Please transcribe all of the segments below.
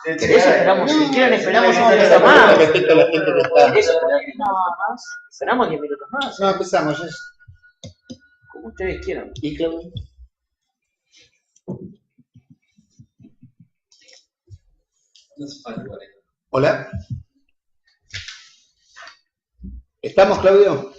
Eso esperamos, si quieren esperamos 10 minutos más. Respecto a la gente que está. Esperamos 10 minutos más. No, empezamos. Como ustedes quieran. ¿Y Claudio? Hola. ¿Estamos, Claudio?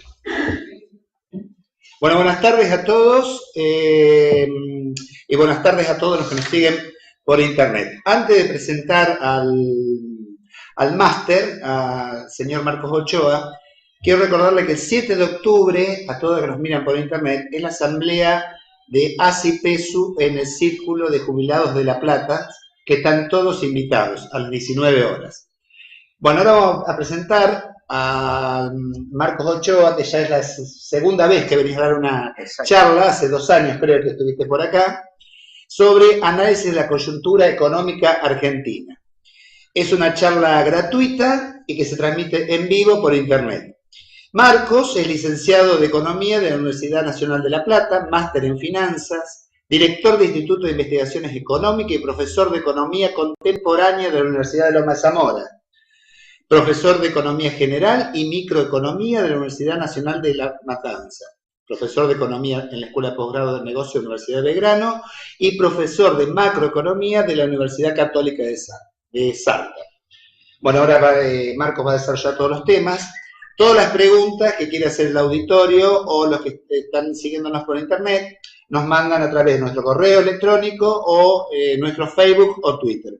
Bueno, buenas tardes a todos y buenas tardes a todos los que nos siguen por internet. Antes de presentar al máster, al señor Marcos Ochoa, quiero recordarle que el 7 de octubre, a todos los que nos miran por internet, es la asamblea de ASI-PESU en el Círculo de Jubilados de La Plata, que están todos invitados a las 19 horas. Bueno, ahora vamos a presentar a Marcos Ochoa, que ya es la segunda vez que venís a dar una charla, hace 2 años creo que estuviste por acá, sobre análisis de la coyuntura económica argentina. Es una charla gratuita y que se transmite en vivo por internet. Marcos es licenciado de Economía de la Universidad Nacional de La Plata, máster en Finanzas, director de Instituto de Investigaciones Económicas y profesor de Economía Contemporánea de la Universidad de Loma de Zamora. Profesor de Economía General y Microeconomía de la Universidad Nacional de La Matanza. Profesor de Economía en la Escuela de Posgrado de Negocios de la Universidad de Belgrano y profesor de Macroeconomía de la Universidad Católica de Salta. Bueno, ahora Marcos va a desarrollar todos los temas. Todas las preguntas que quiera hacer el auditorio o los que están siguiéndonos por internet nos mandan a través de nuestro correo electrónico o nuestro Facebook o Twitter.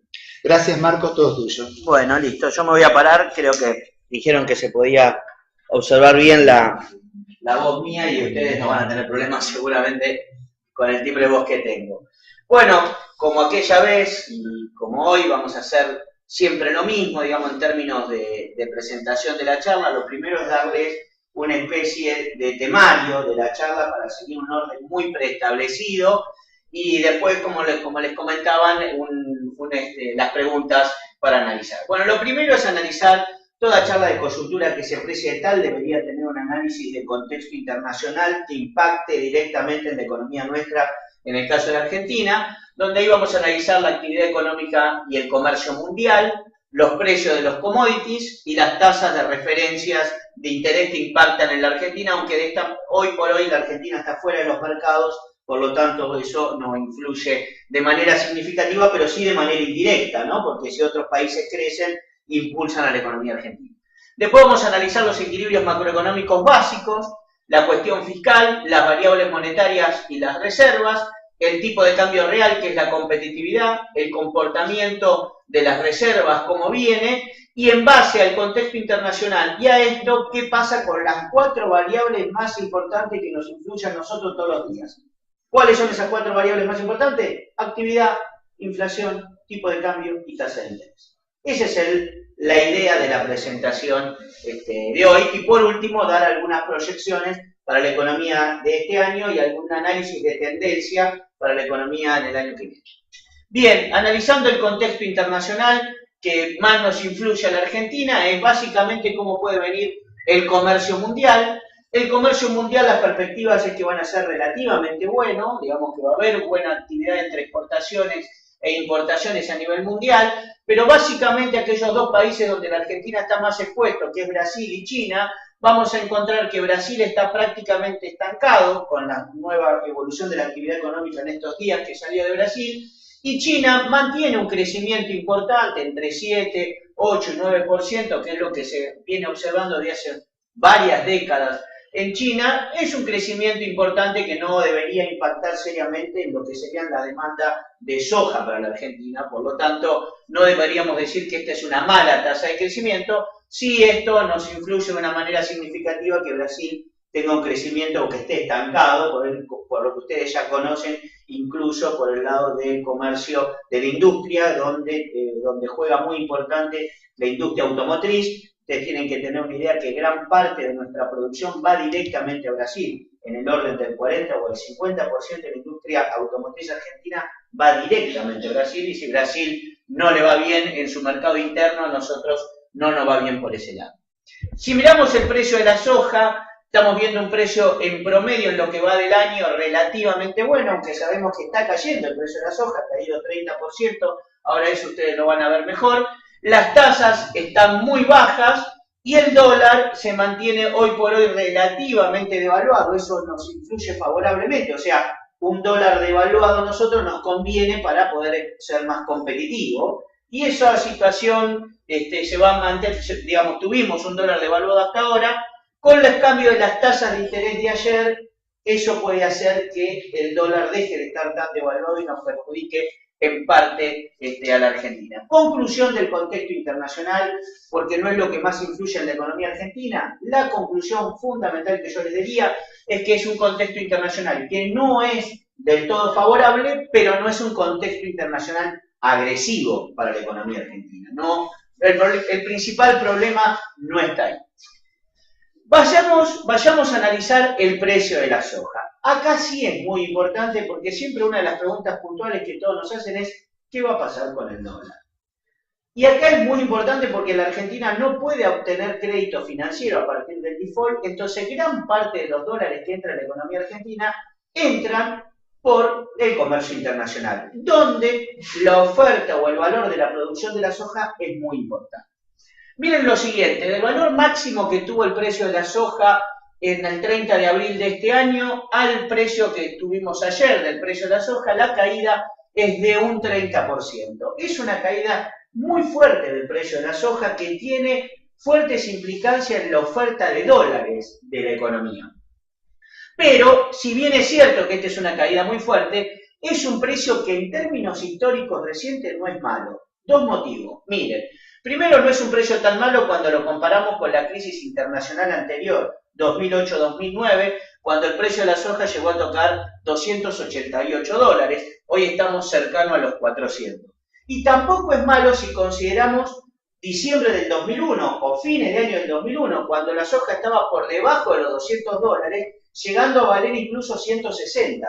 Gracias, Marcos, todo tuyo. Bueno, listo, yo me voy a parar, creo que dijeron que se podía observar bien la voz mía y ustedes no van a tener problemas seguramente con el timbre de voz que tengo. Bueno, como aquella vez y como hoy vamos a hacer siempre lo mismo, digamos, en términos de presentación de la charla, lo primero es darles una especie de temario de la charla para seguir un orden muy preestablecido y después, como les comentaban, las preguntas para analizar. Bueno, lo primero es analizar toda charla de coyuntura que se precie tal, debería tener un análisis de contexto internacional que impacte directamente en la economía nuestra, en el caso de la Argentina, donde ahí vamos a analizar la actividad económica y el comercio mundial, los precios de los commodities y las tasas de referencias de interés que impactan en la Argentina, aunque hoy por hoy la Argentina está fuera de los mercados, por lo tanto eso no influye de manera significativa, pero sí de manera indirecta, ¿no? Porque si otros países crecen, impulsan a la economía argentina. Después vamos a analizar los equilibrios macroeconómicos básicos, la cuestión fiscal, las variables monetarias y las reservas, el tipo de cambio real, que es la competitividad, el comportamiento de las reservas, cómo viene, y en base al contexto internacional y a esto, qué pasa con las 4 variables más importantes que nos influyen a nosotros todos los días. ¿Cuáles son esas 4 variables más importantes? Actividad, inflación, tipo de cambio y tasa de interés. Esa es la idea de la presentación de hoy. Y por último, dar algunas proyecciones para la economía de este año y algún análisis de tendencia para la economía en el año que viene. Bien, analizando el contexto internacional que más nos influye a la Argentina, es básicamente cómo puede venir el comercio mundial. El comercio mundial, las perspectivas es que van a ser relativamente buenos, digamos que va a haber buena actividad entre exportaciones e importaciones a nivel mundial, pero básicamente aquellos 2 países donde la Argentina está más expuesto, que es Brasil y China, vamos a encontrar que Brasil está prácticamente estancado con la nueva evolución de la actividad económica en estos días que salió de Brasil, y China mantiene un crecimiento importante entre 7, 8 y 9%, que es lo que se viene observando desde hace varias décadas en China. Es un crecimiento importante que no debería impactar seriamente en lo que sería la demanda de soja para la Argentina, por lo tanto no deberíamos decir que esta es una mala tasa de crecimiento. Si esto nos influye de una manera significativa que Brasil tenga un crecimiento o que esté estancado, por lo que ustedes ya conocen, incluso por el lado del comercio de la industria, donde juega muy importante la industria automotriz. Ustedes tienen que tener una idea que gran parte de nuestra producción va directamente a Brasil, en el orden del 40 o el 50% de la industria automotriz argentina va directamente a Brasil, y si Brasil no le va bien en su mercado interno, a nosotros no nos va bien por ese lado. Si miramos el precio de la soja, estamos viendo un precio en promedio en lo que va del año relativamente bueno, aunque sabemos que está cayendo el precio de la soja, ha caído 30% ahora eso ustedes lo van a ver mejor. Las tasas están muy bajas y el dólar se mantiene hoy por hoy relativamente devaluado. Eso nos influye favorablemente, o sea, un dólar devaluado a nosotros nos conviene para poder ser más competitivos. Y esa situación se va a mantener, digamos, tuvimos un dólar devaluado hasta ahora, con el cambio de las tasas de interés de ayer, eso puede hacer que el dólar deje de estar tan devaluado y nos perjudique en parte a la Argentina. Conclusión del contexto internacional, porque no es lo que más influye en la economía argentina. La conclusión fundamental que yo les diría es que es un contexto internacional que no es del todo favorable, pero no es un contexto internacional agresivo para la economía argentina. No, el principal problema no está ahí. Vayamos a analizar el precio de la soja. Acá sí es muy importante porque siempre una de las preguntas puntuales que todos nos hacen es ¿qué va a pasar con el dólar? Y acá es muy importante porque la Argentina no puede obtener crédito financiero a partir del default, entonces gran parte de los dólares que entran a la economía argentina entran por el comercio internacional, donde la oferta o el valor de la producción de la soja es muy importante. Miren lo siguiente, del valor máximo que tuvo el precio de la soja en el 30 de abril de este año al precio que tuvimos ayer del precio de la soja, la caída es de un 30%. Es una caída muy fuerte del precio de la soja que tiene fuertes implicancias en la oferta de dólares de la economía. Pero, si bien es cierto que esta es una caída muy fuerte, es un precio que en términos históricos recientes no es malo. Dos motivos. Miren, primero, no es un precio tan malo cuando lo comparamos con la crisis internacional anterior, 2008-2009, cuando el precio de la soja llegó a tocar $288. Hoy estamos cercanos a los 400. Y tampoco es malo si consideramos diciembre del 2001 o fines de año del 2001, cuando la soja estaba por debajo de los $200, llegando a valer incluso $160.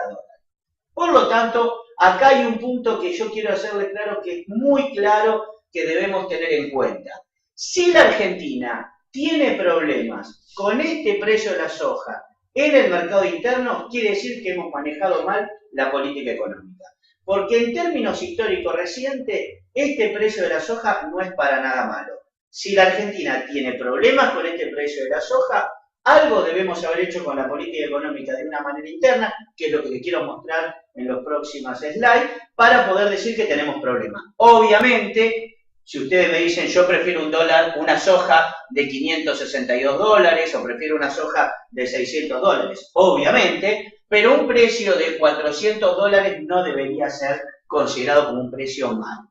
Por lo tanto, acá hay un punto que yo quiero hacerles claro, que es muy claro, que debemos tener en cuenta. Si la Argentina tiene problemas con este precio de la soja en el mercado interno, quiere decir que hemos manejado mal la política económica. Porque en términos históricos recientes, este precio de la soja no es para nada malo. Si la Argentina tiene problemas con este precio de la soja, algo debemos haber hecho con la política económica de una manera interna, que es lo que les quiero mostrar en los próximos slides, para poder decir que tenemos problemas. Obviamente, si ustedes me dicen yo prefiero una soja de $562 o prefiero una soja de $600, obviamente, pero un precio de $400 no debería ser considerado como un precio malo.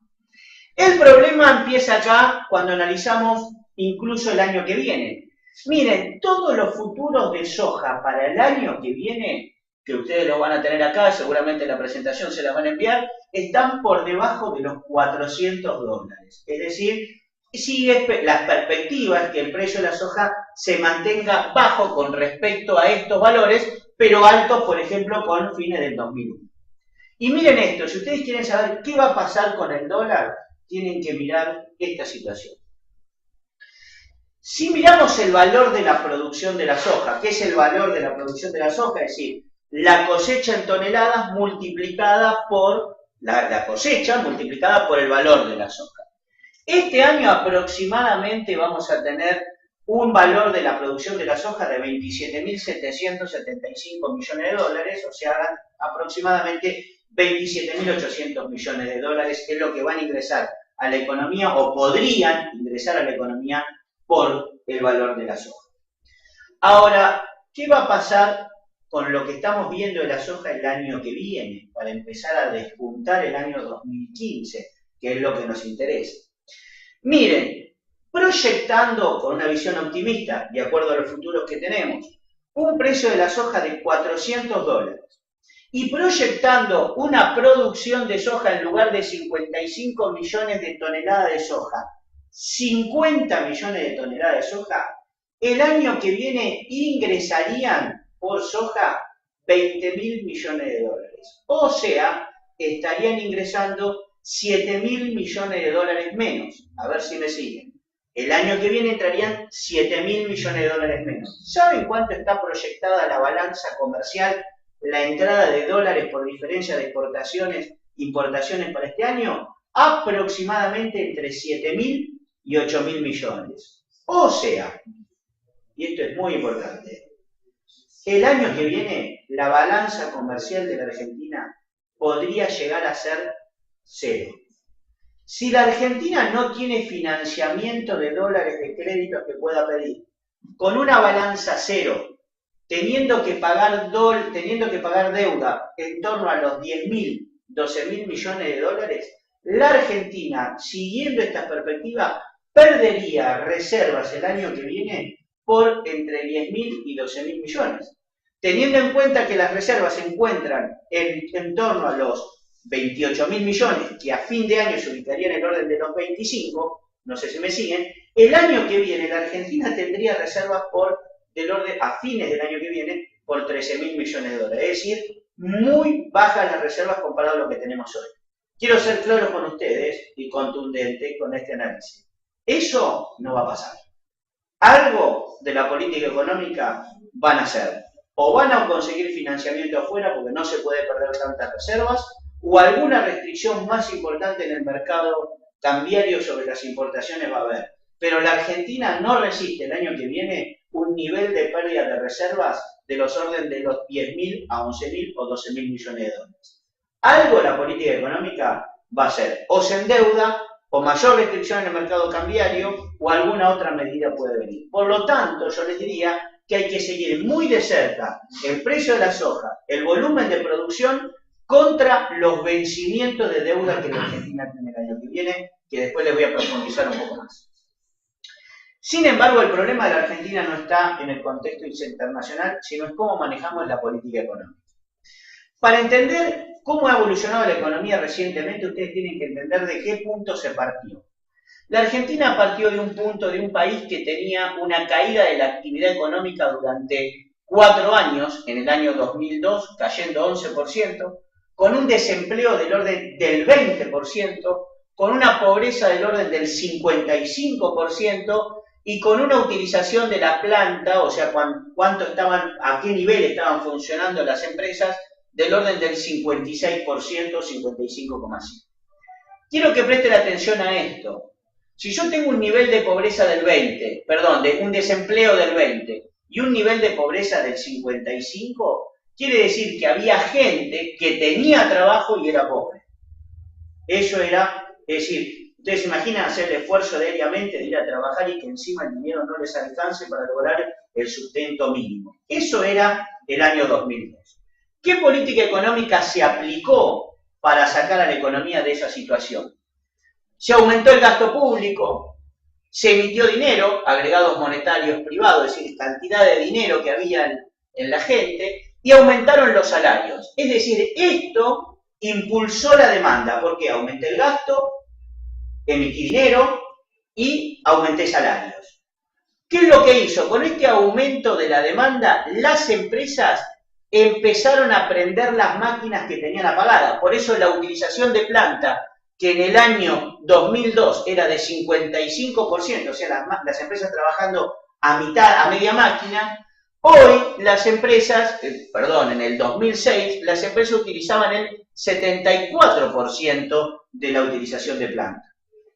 El problema empieza acá cuando analizamos incluso el año que viene. Miren, todos los futuros de soja para el año que viene, que ustedes lo van a tener acá, seguramente en la presentación se las van a enviar, están por debajo de los $400. Es decir, la perspectiva es que el precio de la soja se mantenga bajo con respecto a estos valores, pero alto, por ejemplo, con fines del 2001. Y miren esto, si ustedes quieren saber qué va a pasar con el dólar, tienen que mirar esta situación. Si miramos el valor de la producción de la soja, ¿qué es el valor de la producción de la soja? Es decir, la cosecha en toneladas multiplicada por la cosecha multiplicada por el valor de la soja. Este año aproximadamente vamos a tener un valor de la producción de la soja de 27.775 millones de dólares, o sea, aproximadamente 27.800 millones de dólares es lo que van a ingresar a la economía o podrían ingresar a la economía por el valor de la soja. Ahora, ¿qué va a pasar con lo que estamos viendo de la soja el año que viene, para empezar a despuntar el año 2015, que es lo que nos interesa? Miren, proyectando con una visión optimista, de acuerdo a los futuros que tenemos, un precio de la soja de $400 y proyectando una producción de soja en lugar de 55 millones de toneladas de soja, 50 millones de toneladas de soja, el año que viene ingresarían por soja 20.000 millones de dólares. O sea, estarían ingresando 7.000 millones de dólares menos. A ver si me siguen. El año que viene entrarían 7.000 millones de dólares menos. ¿Saben cuánto está proyectada la balanza comercial, la entrada de dólares por diferencia de exportaciones, importaciones para este año? aproximadamente entre 7.000 y 8.000 millones. O sea, y esto es muy importante, el año que viene la balanza comercial de la Argentina podría llegar a ser cero. Si la Argentina no tiene financiamiento de dólares de créditos que pueda pedir, con una balanza cero, teniendo que pagar deuda en torno a los 10.000, 12.000 millones de dólares, la Argentina, siguiendo esta perspectiva, perdería reservas el año que viene por entre 10.000 y 12.000 millones. Teniendo en cuenta que las reservas se encuentran en torno a los 28.000 millones, que a fin de año se ubicarían en el orden de los 25, no sé si me siguen, el año que viene la Argentina tendría reservas del orden, a fines del año que viene, por 13.000 millones de dólares. Es decir, muy bajas las reservas comparado a lo que tenemos hoy. Quiero ser claro con ustedes y contundente con este análisis. Eso no va a pasar. Algo de la política económica van a hacer. O van a conseguir financiamiento afuera porque no se puede perder tantas reservas, o alguna restricción más importante en el mercado cambiario sobre las importaciones va a haber. Pero la Argentina no resiste el año que viene un nivel de pérdida de reservas de los órdenes de los 10.000 a 11.000 o 12.000 millones de dólares. Algo la política económica va a hacer, o se endeuda, o mayor restricción en el mercado cambiario, o alguna otra medida puede venir. Por lo tanto, yo les diría que hay que seguir muy de cerca el precio de la soja, el volumen de producción, contra los vencimientos de deuda que la Argentina tiene el año que viene, que después les voy a profundizar un poco más. Sin embargo, el problema de la Argentina no está en el contexto internacional, sino en cómo manejamos la política económica. Para entender cómo ha evolucionado la economía recientemente, ustedes tienen que entender de qué punto se partió. La Argentina partió de un punto, de un país que tenía una caída de la actividad económica durante 4 años, en el año 2002, cayendo 11%, con un desempleo del orden del 20%, con una pobreza del orden del 55% y con una utilización de la planta, o sea, a qué nivel estaban funcionando las empresas, del orden del 56%, 55,5%. Quiero que presten atención a esto. Si yo tengo un nivel de pobreza del 20, de un desempleo del 20 y un nivel de pobreza del 55, quiere decir que había gente que tenía trabajo y era pobre. Eso era, es decir, ustedes se imaginan hacer el esfuerzo diariamente de ir a trabajar y que encima el dinero no les alcance para lograr el sustento mínimo. Eso era el año 2002. ¿Qué política económica se aplicó para sacar a la economía de esa situación? Se aumentó el gasto público, se emitió dinero, agregados monetarios privados, es decir, cantidad de dinero que había en la gente, y aumentaron los salarios. Es decir, esto impulsó la demanda, porque aumenté el gasto, emití dinero y aumenté salarios. ¿Qué es lo que hizo? Con este aumento de la demanda, las empresas empezaron a prender las máquinas que tenían apagadas. Por eso la utilización de planta, que en el año 2002 era de 55%, o sea, las empresas trabajando a media máquina, hoy las empresas, en el 2006, las empresas utilizaban el 74% de la utilización de planta.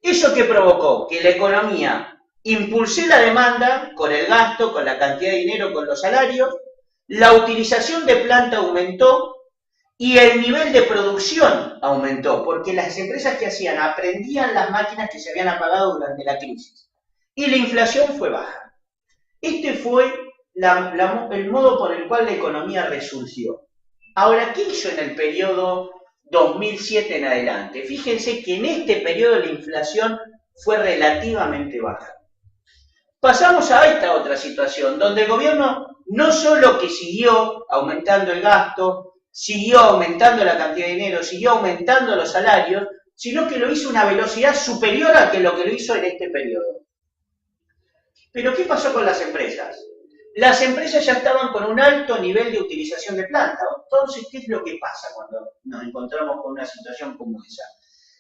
¿Eso qué provocó? Que la economía impulsó la demanda con el gasto, con la cantidad de dinero, con los salarios, la utilización de planta aumentó y el nivel de producción aumentó, porque las empresas que hacían aprendían las máquinas que se habían apagado durante la crisis. Y la inflación fue baja. Este fue el modo por el cual la economía resurgió. Ahora, ¿qué hizo en el periodo 2007 en adelante? Fíjense que en este periodo la inflación fue relativamente baja. Pasamos a esta otra situación, donde el gobierno no solo que siguió aumentando el gasto, siguió aumentando la cantidad de dinero, siguió aumentando los salarios, sino que lo hizo a una velocidad superior a lo que lo hizo en este periodo. Pero ¿qué pasó con las empresas? Las empresas ya estaban con un alto nivel de utilización de planta. Entonces, ¿qué es lo que pasa cuando nos encontramos con una situación como esa?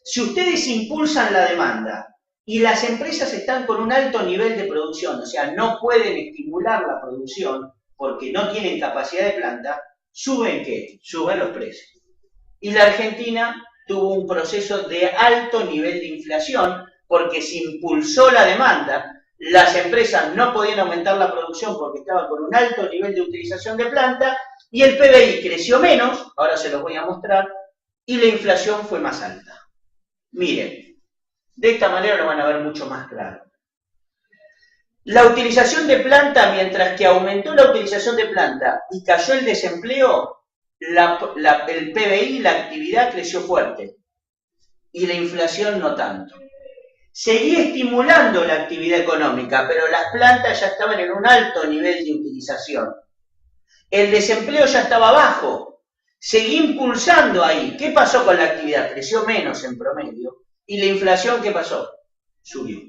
Si ustedes impulsan la demanda y las empresas están con un alto nivel de producción, o sea, no pueden estimular la producción porque no tienen capacidad de planta, ¿suben qué? Suben los precios. Y la Argentina tuvo un proceso de alto nivel de inflación porque se impulsó la demanda, las empresas no podían aumentar la producción porque estaban con un alto nivel de utilización de planta y el PBI creció menos, ahora se los voy a mostrar, y la inflación fue más alta. Miren, de esta manera lo van a ver mucho más claro. La utilización de planta, mientras que aumentó la utilización de planta y cayó el desempleo, el PBI, la actividad creció fuerte y la inflación no tanto. Seguía estimulando la actividad económica, pero las plantas ya estaban en un alto nivel de utilización. El desempleo ya estaba bajo, seguía impulsando ahí. ¿Qué pasó con la actividad? Creció menos en promedio. ¿Y la inflación qué pasó? Subió.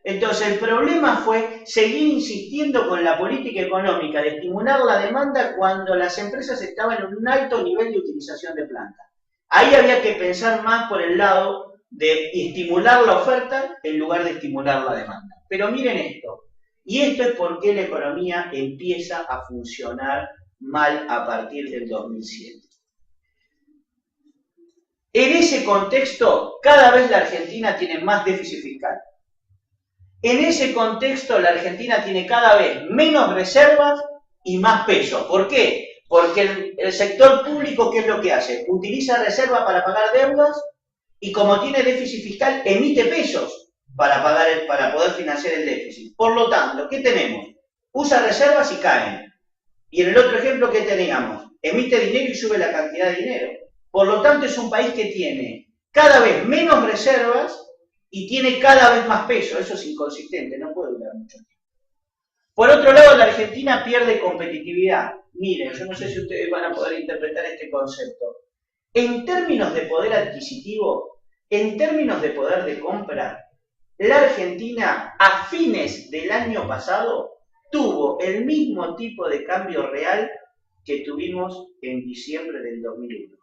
Entonces el problema fue seguir insistiendo con la política económica de estimular la demanda cuando las empresas estaban en un alto nivel de utilización de planta. Ahí había que pensar más por el lado de estimular la oferta en lugar de estimular la demanda. Pero miren esto, y esto es por qué la economía empieza a funcionar mal a partir del 2007. En ese contexto, cada vez la Argentina tiene más déficit fiscal. En ese contexto, la Argentina tiene cada vez menos reservas y más peso. ¿Por qué? Porque el sector público, ¿qué es lo que hace? Utiliza reservas para pagar deudas y como tiene déficit fiscal, emite pesos para poder financiar el déficit. Por lo tanto, ¿qué tenemos? Usa reservas y caen. Y en el otro ejemplo, ¿qué teníamos? Emite dinero y sube la cantidad de dinero. Por lo tanto, es un país que tiene cada vez menos reservas y tiene cada vez más peso. Eso es inconsistente, no puede durar mucho tiempo. Por otro lado, la Argentina pierde competitividad. Miren, yo no sé si ustedes van a poder interpretar este concepto. En términos de poder adquisitivo, en términos de poder de compra, la Argentina a fines del año pasado tuvo el mismo tipo de cambio real que tuvimos en diciembre del 2001.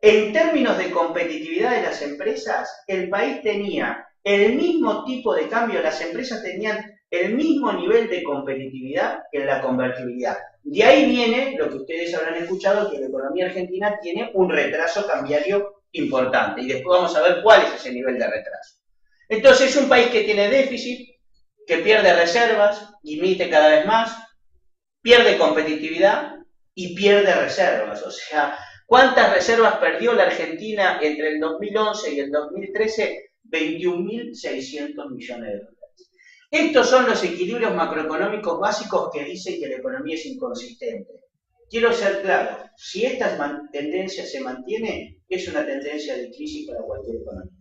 En términos de competitividad de las empresas, el país tenía el mismo tipo de cambio, las empresas tenían el mismo nivel de competitividad en la convertibilidad. De ahí viene lo que ustedes habrán escuchado, que la economía argentina tiene un retraso cambiario importante. Y después vamos a ver cuál es ese nivel de retraso. Entonces es un país que tiene déficit, que pierde reservas, emite cada vez más, pierde competitividad y pierde reservas. O sea, ¿cuántas reservas perdió la Argentina entre el 2011 y el 2013? 21.600 millones de dólares. Estos son los equilibrios macroeconómicos básicos que dicen que la economía es inconsistente. Quiero ser claro, si esta tendencia se mantiene, es una tendencia de crisis para cualquier economía.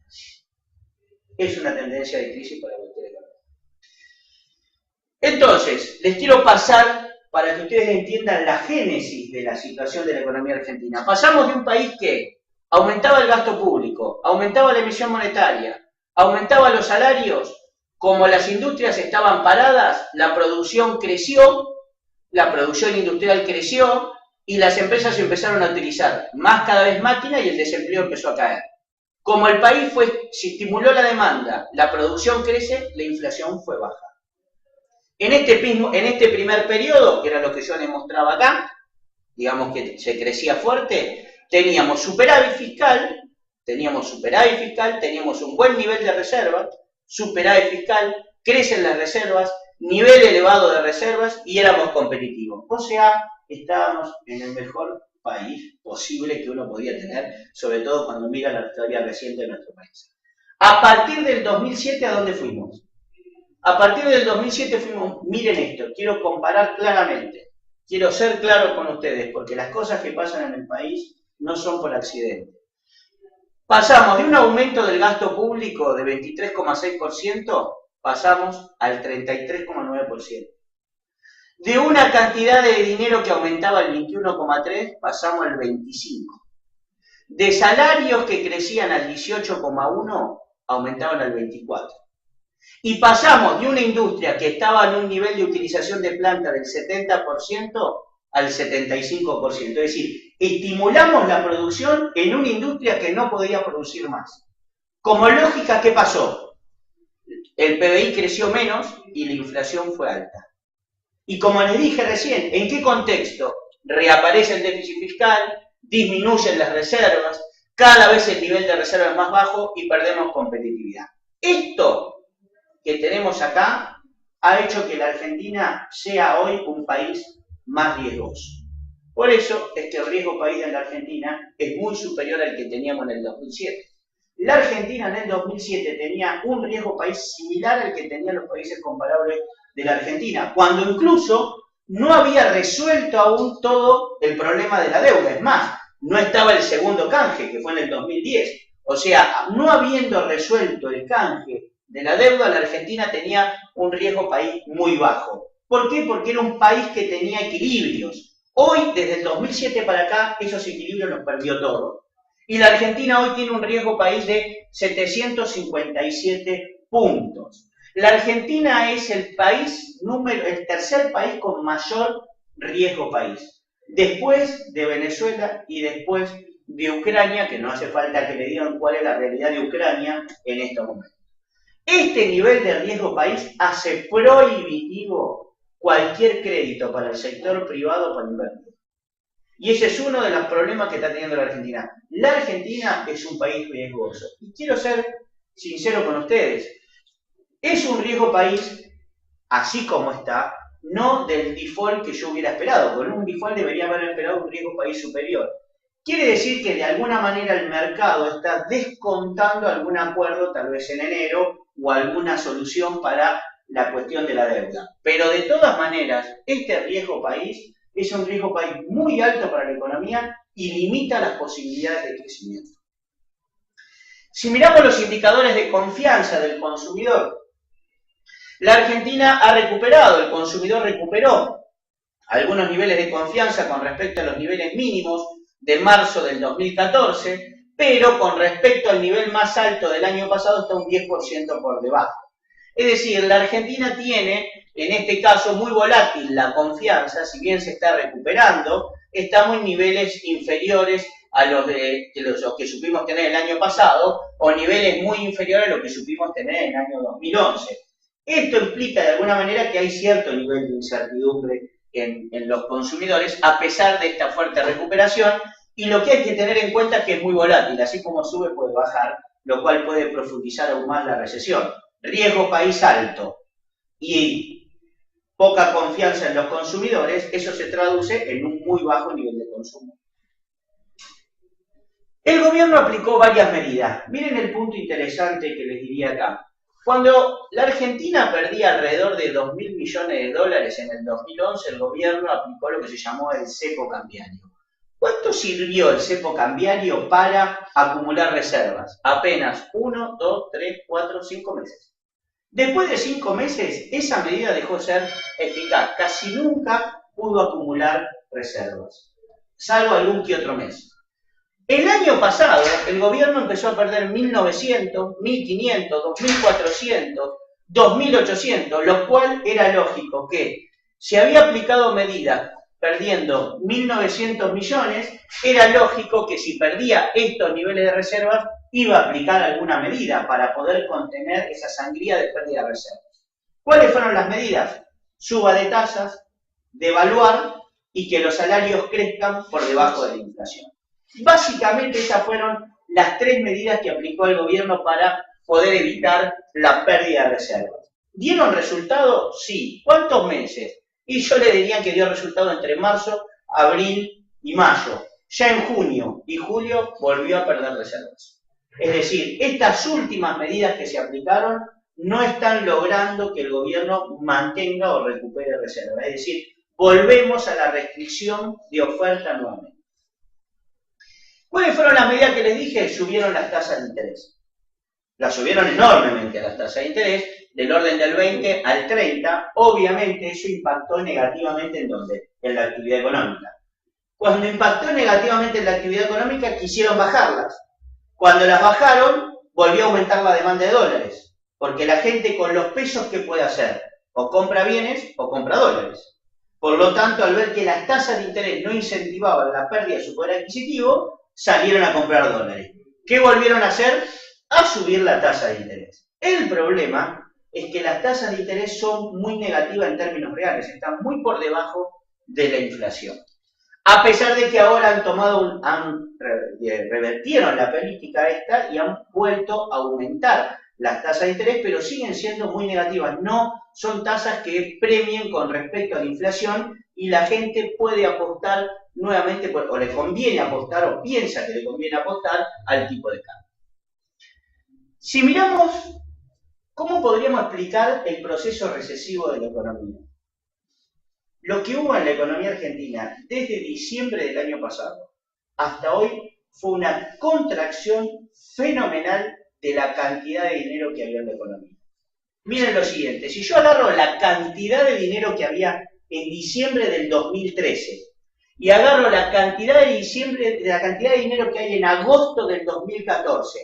Es una tendencia de crisis para cualquier economía. Entonces, les quiero pasar para que ustedes entiendan la génesis de la situación de la economía argentina. Pasamos de un país que aumentaba el gasto público, aumentaba la emisión monetaria, aumentaba los salarios. Como las industrias estaban paradas, la producción creció, la producción industrial creció y las empresas empezaron a utilizar más cada vez máquinas y el desempleo empezó a caer. Como el país se estimuló la demanda, la producción crece, la inflación fue baja. En este primer periodo, que era lo que yo les mostraba acá, digamos que se crecía fuerte, teníamos superávit fiscal, teníamos un buen nivel de reserva, superávit fiscal, crecen las reservas, nivel elevado de reservas y éramos competitivos. O sea, estábamos en el mejor país posible que uno podía tener, sobre todo cuando mira la historia reciente de nuestro país. A partir del 2007, ¿a dónde fuimos? A partir del 2007 fuimos, miren esto, quiero comparar claramente, quiero ser claro con ustedes, porque las cosas que pasan en el país no son por accidente. Pasamos de un aumento del gasto público de 23,6%, pasamos al 33,9%. De una cantidad de dinero que aumentaba el 21,3%, pasamos al 25%. De salarios que crecían al 18,1%, aumentaban al 24%. Y pasamos de una industria que estaba en un nivel de utilización de planta del 70% al 75%. Es decir, estimulamos la producción en una industria que no podía producir más. Como lógica, ¿qué pasó? El PBI creció menos y la inflación fue alta. Y como les dije recién, ¿en qué contexto? Reaparece el déficit fiscal, disminuyen las reservas, cada vez el nivel de reserva es más bajo y perdemos competitividad. Esto que tenemos acá ha hecho que la Argentina sea hoy un país más riesgoso. Por eso es que el riesgo país en la Argentina es muy superior al que teníamos en el 2007. La Argentina en el 2007 tenía un riesgo país similar al que tenían los países comparables de la Argentina, cuando incluso no había resuelto aún todo el problema de la deuda. Es más, no estaba el segundo canje, que fue en el 2010. O sea, no habiendo resuelto el canje de la deuda, la Argentina tenía un riesgo país muy bajo. ¿Por qué? Porque era un país que tenía equilibrios. Hoy, desde el 2007 para acá, esos equilibrios los perdió todo. Y la Argentina hoy tiene un riesgo país de 757 puntos. La Argentina es el tercer país con mayor riesgo país. Después de Venezuela y después de Ucrania, que no hace falta que le digan cuál es la realidad de Ucrania en estos momentos. Este nivel de riesgo país hace prohibitivo cualquier crédito para el sector privado para invertir. Y ese es uno de los problemas que está teniendo la Argentina. La Argentina es un país riesgoso. Y quiero ser sincero con ustedes. Es un riesgo país, así como está, no del default que yo hubiera esperado. Con un default debería haber esperado un riesgo país superior. Quiere decir que de alguna manera el mercado está descontando algún acuerdo, tal vez en enero, o alguna solución para la cuestión de la deuda. Pero de todas maneras, este riesgo país es un riesgo país muy alto para la economía y limita las posibilidades de crecimiento. Si miramos los indicadores de confianza del consumidor, la Argentina ha recuperado, el consumidor recuperó algunos niveles de confianza con respecto a los niveles mínimos de marzo del 2014, pero con respecto al nivel más alto del año pasado está un 10% por debajo. Es decir, la Argentina tiene, en este caso, muy volátil la confianza, si bien se está recuperando, estamos en niveles inferiores a los que supimos tener el año pasado, o niveles muy inferiores a los que supimos tener en el año 2011. Esto implica de alguna manera que hay cierto nivel de incertidumbre en los consumidores, a pesar de esta fuerte recuperación, y lo que hay que tener en cuenta es que es muy volátil, así como sube puede bajar, lo cual puede profundizar aún más la recesión. Riesgo país alto y poca confianza en los consumidores, eso se traduce en un muy bajo nivel de consumo. El gobierno aplicó varias medidas. Miren el punto interesante que les diría acá. Cuando la Argentina perdía alrededor de 2.000 millones de dólares en el 2011, el gobierno aplicó lo que se llamó el cepo cambiario. ¿Cuánto sirvió el cepo cambiario para acumular reservas? Apenas 1, 2, 3, 4, 5 meses. Después de 5 meses, esa medida dejó de ser eficaz. Casi nunca pudo acumular reservas, salvo algún que otro mes. El año pasado, el gobierno empezó a perder 1.900, 1.500, 2.400, 2.800, lo cual era lógico que si había aplicado medidas perdiendo 1.900 millones, era lógico que si perdía estos niveles de reservas, iba a aplicar alguna medida para poder contener esa sangría de pérdida de reservas. ¿Cuáles fueron las medidas? Suba de tasas, devaluar y que los salarios crezcan por debajo de la inflación. Básicamente esas fueron las 3 medidas que aplicó el gobierno para poder evitar la pérdida de reservas. ¿Dieron resultado? Sí. ¿Cuántos meses? Y yo le diría que dio resultado entre marzo, abril y mayo. Ya en junio y julio volvió a perder reservas. Es decir, estas últimas medidas que se aplicaron no están logrando que el gobierno mantenga o recupere reservas. Es decir, volvemos a la restricción de oferta nuevamente. ¿Cuáles fueron las medidas que les dije? Subieron las tasas de interés. Las subieron enormemente las tasas de interés, del orden del 20 al 30. Obviamente eso impactó negativamente ¿en dónde? En la actividad económica. Cuando impactó negativamente en la actividad económica, quisieron bajarlas. Cuando las bajaron, volvió a aumentar la demanda de dólares. Porque la gente con los pesos, ¿qué puede hacer? O compra bienes o compra dólares. Por lo tanto, al ver que las tasas de interés no incentivaban la pérdida de su poder adquisitivo, salieron a comprar dólares. ¿Qué volvieron a hacer? A subir la tasa de interés. El problema es que las tasas de interés son muy negativas en términos reales, están muy por debajo de la inflación. A pesar de que ahora han tomado, revertieron la política esta y han vuelto a aumentar las tasas de interés, pero siguen siendo muy negativas. No son tasas que premien con respecto a la inflación y la gente puede apostar nuevamente, o le conviene apostar, o piensa que le conviene apostar al tipo de cambio. Si miramos, ¿cómo podríamos explicar el proceso recesivo de la economía? Lo que hubo en la economía argentina desde diciembre del año pasado hasta hoy fue una contracción fenomenal de la cantidad de dinero que había en la economía. Miren lo siguiente, si yo agarro la cantidad de dinero que había en diciembre del 2013 y agarro la cantidad de dinero que hay en agosto del 2014,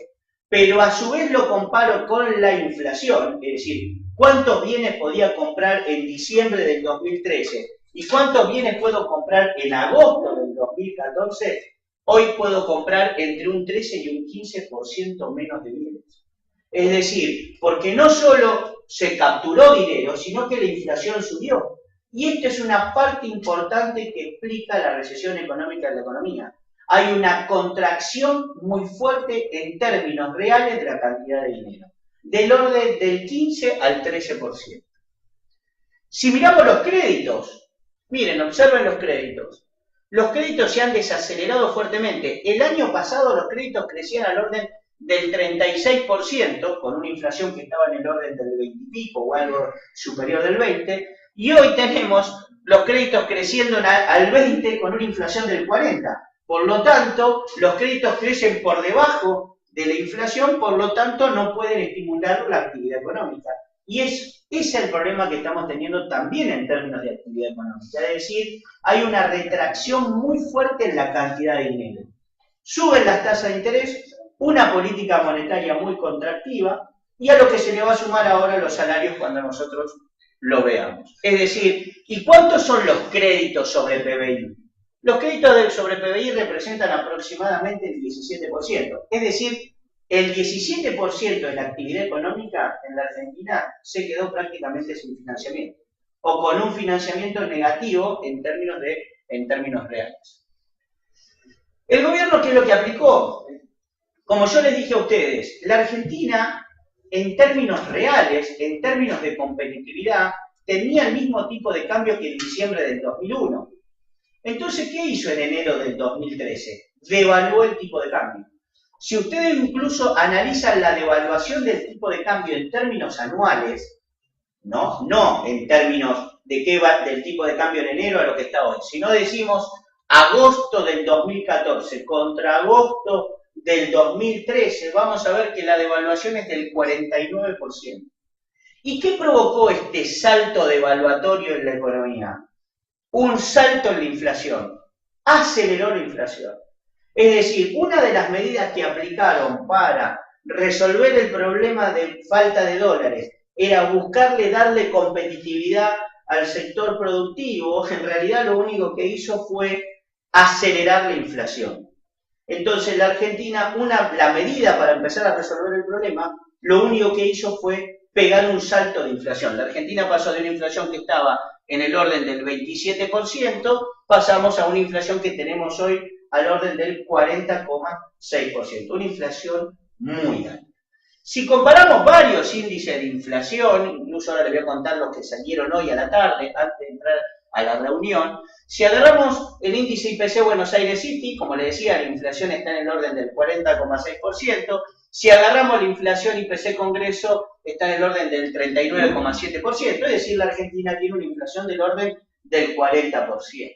pero a su vez lo comparo con la inflación, es decir, cuántos bienes podía comprar en diciembre del 2013 y cuántos bienes puedo comprar en agosto del 2014, hoy puedo comprar entre un 13 y un 15% menos de bienes. Es decir, porque no solo se capturó dinero, sino que la inflación subió. Y esta es una parte importante que explica la recesión económica de la economía. Hay una contracción muy fuerte en términos reales de la cantidad de dinero, del orden del 15 al 13%. Si miramos los créditos, miren, observen los créditos. Los créditos se han desacelerado fuertemente. El año pasado los créditos crecían al orden del 36%, con una inflación que estaba en el orden del 20 y pico o algo superior del 20%, y hoy tenemos los créditos creciendo al 20% con una inflación del 40%. Por lo tanto, los créditos crecen por debajo de la inflación, por lo tanto no pueden estimular la actividad económica. Y ese es el problema que estamos teniendo también en términos de actividad económica. Es decir, hay una retracción muy fuerte en la cantidad de dinero. Suben las tasas de interés, una política monetaria muy contractiva, y a lo que se le va a sumar ahora los salarios cuando nosotros lo veamos. Es decir, ¿y cuántos son los créditos sobre PBI? Los créditos sobre PBI representan aproximadamente el 17%. Es decir, el 17% de la actividad económica en la Argentina se quedó prácticamente sin financiamiento, o con un financiamiento negativo en términos reales. ¿El gobierno qué es lo que aplicó? Como yo les dije a ustedes, la Argentina, en términos reales, en términos de competitividad, tenía el mismo tipo de cambio que en diciembre del 2001. Entonces, ¿qué hizo en enero del 2013? Devaluó el tipo de cambio. Si ustedes incluso analizan la devaluación del tipo de cambio en términos anuales, no en términos de qué va del tipo de cambio en enero a lo que está hoy, sino decimos agosto del 2014 contra agosto del 2013, vamos a ver que la devaluación es del 49%. ¿Y qué provocó este salto devaluatorio en la economía? Un salto en la inflación. Aceleró la inflación. Es decir, una de las medidas que aplicaron para resolver el problema de falta de dólares era darle competitividad al sector productivo. En realidad lo único que hizo fue acelerar la inflación. Entonces la Argentina, la medida para empezar a resolver el problema, lo único que hizo fue pegar un salto de inflación. La Argentina pasó de una inflación que estaba en el orden del 27%, pasamos a una inflación que tenemos hoy al orden del 40,6%, una inflación muy alta. Si comparamos varios índices de inflación, incluso ahora les voy a contar los que salieron hoy a la tarde, antes de entrar a la reunión, si agarramos el índice IPC Buenos Aires City, como les decía, la inflación está en el orden del 40,6%, si agarramos la inflación IPC Congreso, está en el orden del 39,7%, es decir, la Argentina tiene una inflación del orden del 40%.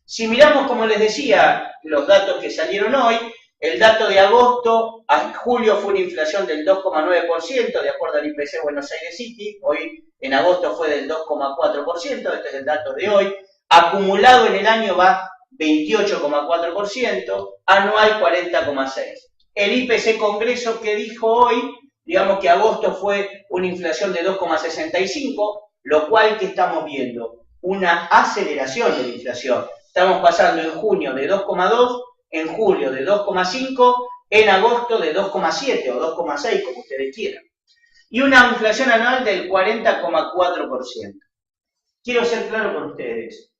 Si miramos, como les decía, los datos que salieron hoy, el dato de agosto a julio fue una inflación del 2,9%, de acuerdo al IPC Buenos Aires City, hoy en agosto fue del 2,4%, este es el dato de hoy, acumulado en el año va 28,4%, anual 40,6%. El IPC Congreso que dijo hoy, digamos que agosto fue una inflación de 2,65%, lo cual que estamos viendo, una aceleración de la inflación. Estamos pasando en junio de 2,2%, en julio de 2,5%, en agosto de 2,7% o 2,6%, como ustedes quieran. Y una inflación anual del 40,4%. Quiero ser claro con ustedes.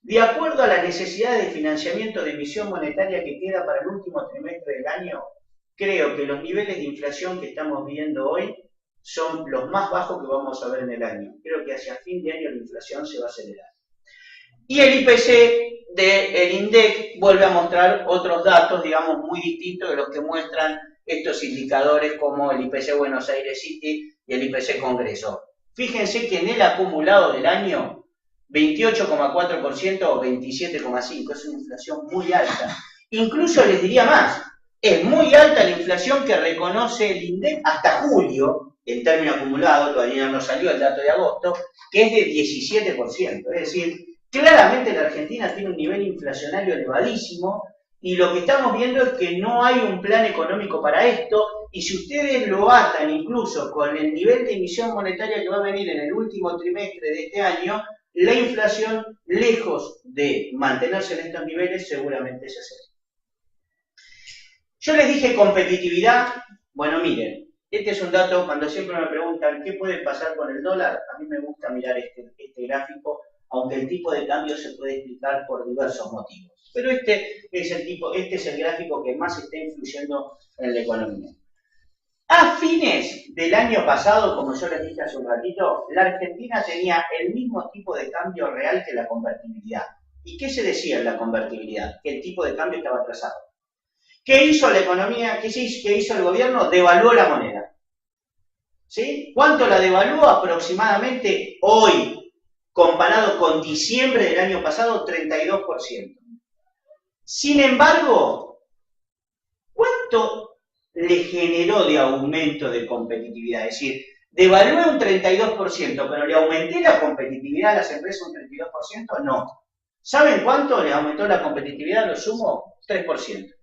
De acuerdo a las necesidades de financiamiento de emisión monetaria que queda para el último trimestre del año, creo que los niveles de inflación que estamos viendo hoy son los más bajos que vamos a ver en el año. Creo que hacia fin de año la inflación se va a acelerar. Y el IPC del INDEC vuelve a mostrar otros datos, digamos, muy distintos de los que muestran estos indicadores como el IPC Buenos Aires City y el IPC Congreso. Fíjense que en el acumulado del año, 28,4% o 27,5%, es una inflación muy alta. Incluso les diría más, es muy alta la inflación que reconoce el INDEC hasta julio, en término acumulado, todavía no salió el dato de agosto, que es de 17%. Es decir, claramente la Argentina tiene un nivel inflacionario elevadísimo y lo que estamos viendo es que no hay un plan económico para esto y si ustedes lo atan incluso con el nivel de emisión monetaria que va a venir en el último trimestre de este año, la inflación, lejos de mantenerse en estos niveles, seguramente se acelera. Yo les dije competitividad. Bueno, miren, este es un dato, cuando siempre me preguntan qué puede pasar con el dólar, a mí me gusta mirar este gráfico, aunque el tipo de cambio se puede explicar por diversos motivos. Pero este es el gráfico que más está influyendo en la economía. A fines del año pasado, como yo les dije hace un ratito, la Argentina tenía el mismo tipo de cambio real que la convertibilidad. ¿Y qué se decía en la convertibilidad? Que el tipo de cambio estaba atrasado. ¿Qué hizo la economía? ¿Qué hizo el gobierno? Devaluó la moneda. ¿Sí? ¿Cuánto la devaluó? Aproximadamente hoy, comparado con diciembre del año pasado, 32%. Sin embargo, ¿cuánto le generó de aumento de competitividad? Es decir, devalué un 32%, pero ¿le aumenté la competitividad a las empresas un 32%? No. ¿Saben cuánto le aumentó la competitividad? Lo sumo, 3%.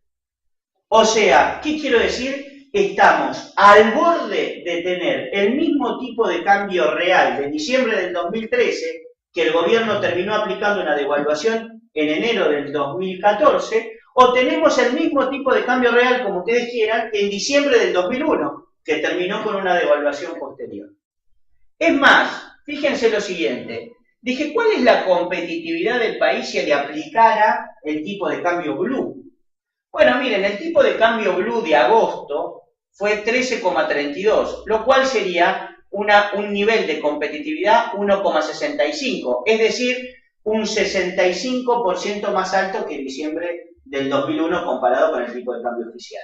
O sea, ¿qué quiero decir? Estamos al borde de tener el mismo tipo de cambio real de diciembre del 2013, que el gobierno terminó aplicando una devaluación en enero del 2014, o tenemos el mismo tipo de cambio real, como ustedes quieran, en diciembre del 2001, que terminó con una devaluación posterior. Es más, fíjense lo siguiente, dije, ¿cuál es la competitividad del país si le aplicara el tipo de cambio blue? Bueno, miren, el tipo de cambio blue de agosto fue 13,32, lo cual sería un nivel de competitividad 1,65, es decir, un 65% más alto que en diciembre del 2001 comparado con el tipo de cambio oficial.